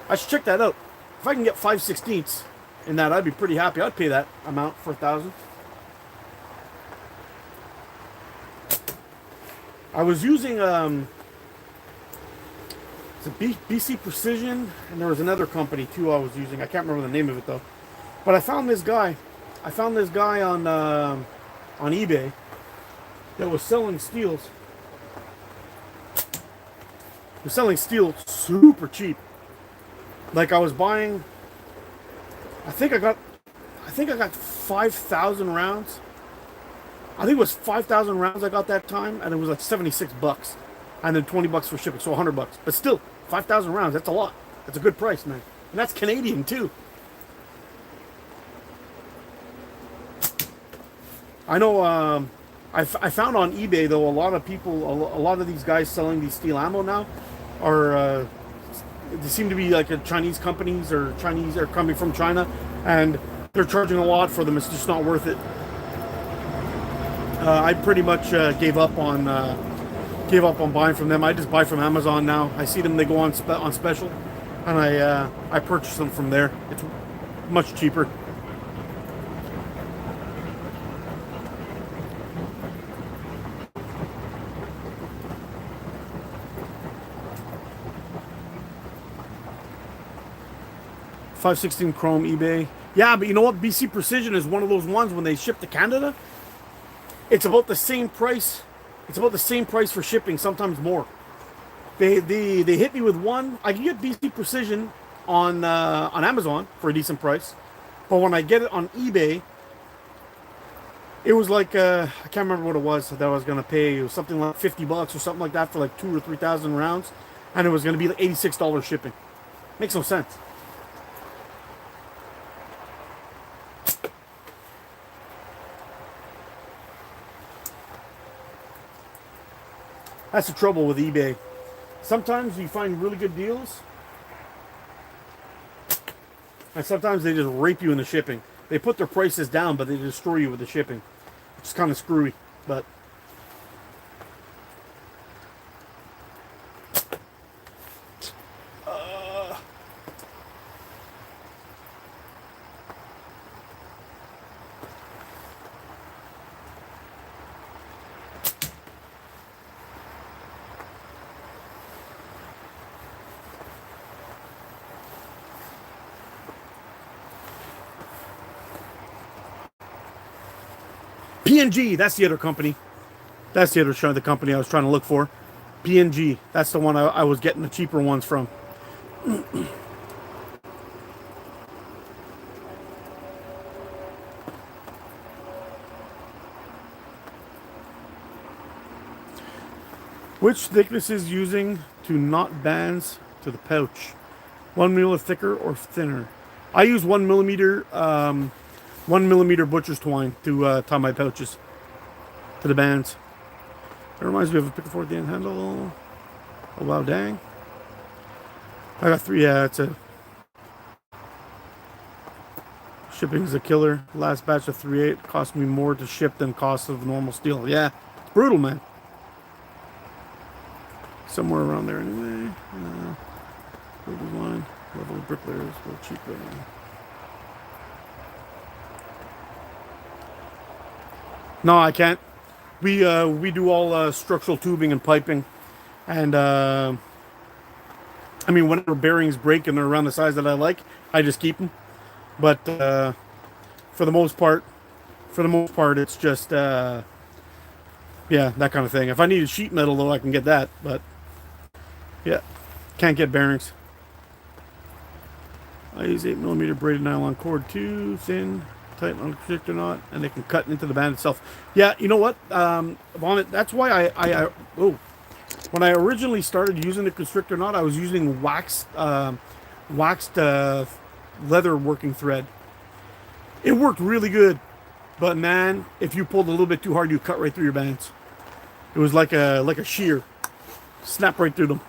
I should check that out. If I can get 5/16 in that, I'd be pretty happy. I'd pay that amount for 1,000. I was using it's a BC Precision, and there was another company too I was using. I can't remember the name of it though. But I found this guy. On eBay that was selling steels. He was selling steel super cheap. Like I was buying. I think I got 5,000 rounds. I think it was 5,000 rounds I got that time, and it was like 76 bucks, and then 20 bucks for shipping, so 100 bucks. But still, 5,000 rounds, that's a lot. That's a good price, man. And that's Canadian too. I know. I found on eBay though, a lot of people, a lot of these guys selling these steel ammo now, are they seem to be like a Chinese companies or Chinese are coming from China, and they're charging a lot for them. It's just not worth it. I pretty much gave up on buying from them. I just buy from Amazon now. I see them; they go on special, and I purchase them from there. It's much cheaper. .5/16 chrome eBay. Yeah, but you know what? BC Precision is one of those ones when they ship to Canada. It's about the same price. It's about the same price for shipping, sometimes more. They hit me with one. I can get BC Precision on Amazon for a decent price, but when I get it on eBay, it was like I can't remember what it was that I was gonna pay. It was something like 50 bucks or something like that for like 2,000 or 3,000 rounds, and it was gonna be like $86 shipping. Makes no sense. That's the trouble with eBay. Sometimes you find really good deals, and sometimes they just rape you in the shipping. They put their prices down, but they destroy you with the shipping. It's kind of screwy, but PNG, that's the other company. That's the company I was trying to look for. PNG, that's the one I was getting the cheaper ones from. Which thickness is using to knot bands to the pouch? 1 mil or thicker or thinner? I use 1 millimeter 1 millimeter butcher's twine to tie my pouches to the bands. It reminds me of a pick for the end handle. Oh wow, dang! I got 3. Yeah, it's a Shipping is a killer. Last batch of 3/8 cost me more to ship than cost of normal steel. Yeah, it's brutal, man. Somewhere around there anyway. Design, level of bricklayers, a little cheaper. No, I can't. We do all structural tubing and piping, and I mean whenever bearings break and they're around the size that I like, I just keep them. But for the most part, it's just yeah, that kind of thing. If I needed sheet metal though, I can get that. But yeah, can't get bearings. I use 8mm braided nylon cord, too thin, tight on the constrictor knot, and they can cut into the band itself. Yeah, you know what? On it, that's why when I originally started using the constrictor knot, I was using waxed leather working thread. It worked really good, but man, if you pulled a little bit too hard, you cut right through your bands. It was like a shear, snap right through them.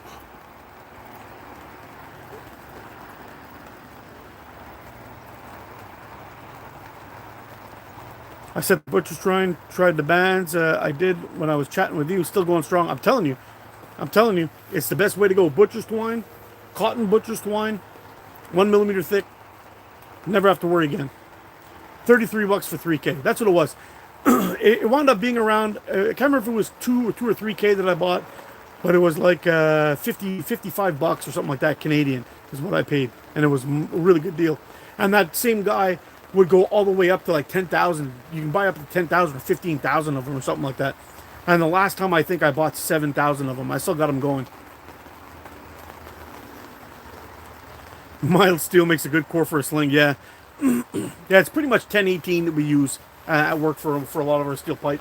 I said the butcher's tried the bands. I did when I was chatting with you. Still going strong. I'm telling you, it's the best way to go. Butcher's twine, cotton butcher's twine, 1mm thick. Never have to worry again. $33 for 3K. That's what it was. It wound up being around. I can't remember if it was 2 or 3K that I bought, but it was like $55 or something like that Canadian is what I paid, and it was a really good deal. And that same guy would go all the way up to like 10,000. You can buy up to 10,000 or 15,000 of them or something like that. And the last time I think I bought 7,000 of them. I still got them going. Mild steel makes a good core for a sling. Yeah, yeah. It's pretty much 1018 that we use at work for a lot of our steel pipe.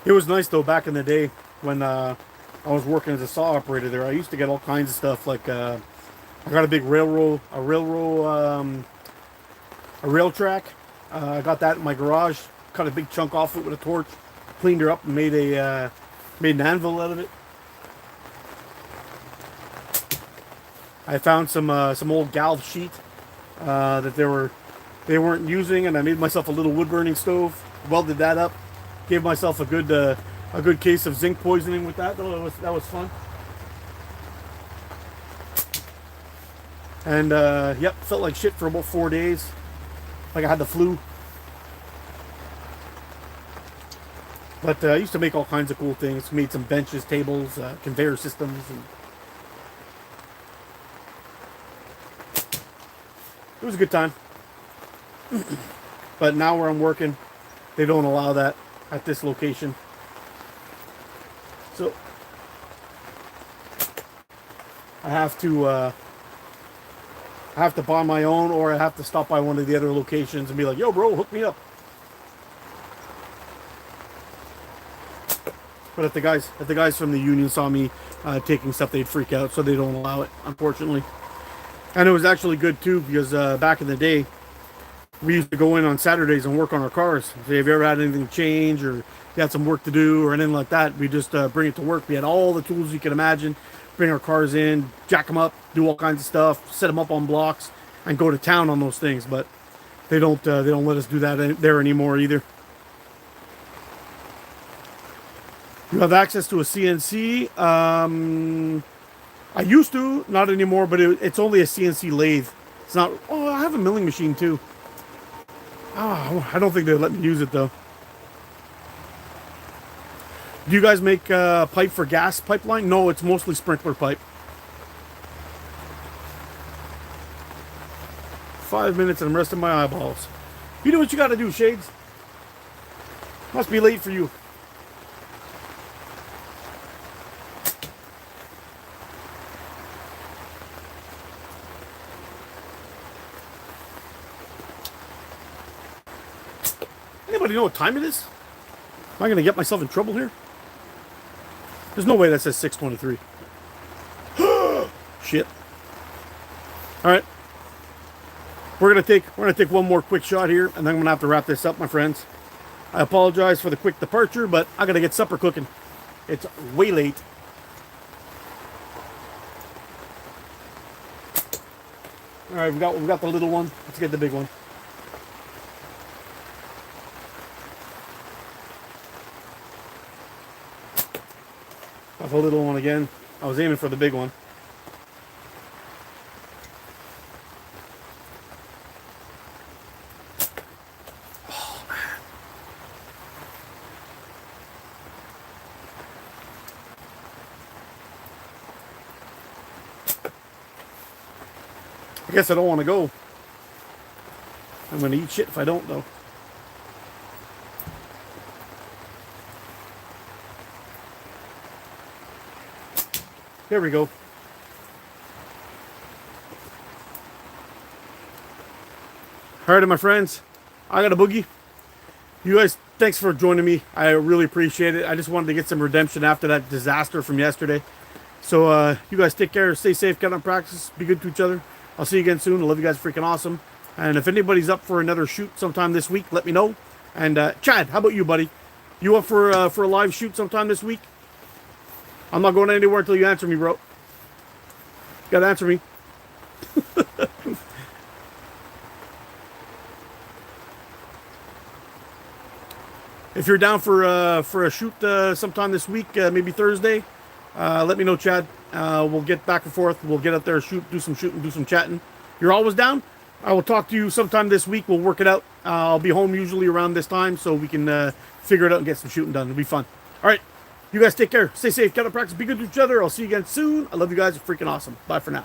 It was nice though back in the day when I was working as a saw operator there. I used to get all kinds of stuff like I got a big rail track. I got that in my garage. Cut a big chunk off it with a torch, cleaned her up, and made an anvil out of it. I found some old galv sheet that they weren't using, and I made myself a little wood burning stove. Welded that up. Gave myself a good case of zinc poisoning with that. That was fun. And yep, felt like shit for about 4 days, like I had the flu. But I used to make all kinds of cool things. Made some benches, tables, conveyor systems, and it was a good time. But now where I'm working, they don't allow that at this location. So I have to buy my own, or I have to stop by one of the other locations and be like, "Yo, bro, hook me up." But if the guys from the union saw me taking stuff, they'd freak out, so they don't allow it, unfortunately. And it was actually good too, because back in the day, we used to go in on Saturdays and work on our cars. If you ever had anything change, or you had some work to do, or anything like that, we just bring it to work. We had all the tools you can imagine. Bring our cars in, jack them up, do all kinds of stuff, set them up on blocks, and go to town on those things. But they don't let us do that there anymore either. You have access to a CNC. I used to, not anymore, but it's only a CNC lathe. It's not. Oh, I have a milling machine too. Oh, I don't think they'll let me use it though. Do you guys make pipe for gas pipeline? No, it's mostly sprinkler pipe. 5 minutes and I'm resting my eyeballs. You do what you gotta do, Shades. Must be late for you. Anybody know what time it is? Am I going to get myself in trouble here? There's no way that says 6:23. shit. All right. We're gonna take one more quick shot here, and then I'm gonna have to wrap this up, my friends. I apologize for the quick departure, but I gotta get supper cooking. It's way late. All right, we've got the little one. Let's get the big one. Got the little one again. I was aiming for the big one. Oh, man. I guess I don't want to go. I'm going to eat shit if I don't, though. There we go. All right, my friends. I got a boogie. You guys, thanks for joining me. I really appreciate it. I just wanted to get some redemption after that disaster from yesterday. So, you guys take care. Stay safe. Get on practice. Be good to each other. I'll see you again soon. I love you guys. Freaking awesome. And if anybody's up for another shoot sometime this week, let me know. And Chad, how about you, buddy? You up for a live shoot sometime this week? I'm not going anywhere until you answer me, bro. You gotta answer me. If you're down for a shoot sometime this week, maybe Thursday, let me know, Chad. We'll get back and forth. We'll get out there, shoot, do some shooting, do some chatting. You're always down? I will talk to you sometime this week. We'll work it out. I'll be home usually around this time, so we can figure it out and get some shooting done. It'll be fun. All right. You guys take care. Stay safe. Get on practice. Be good to each other. I'll see you again soon. I love you guys. You're freaking awesome. Bye for now.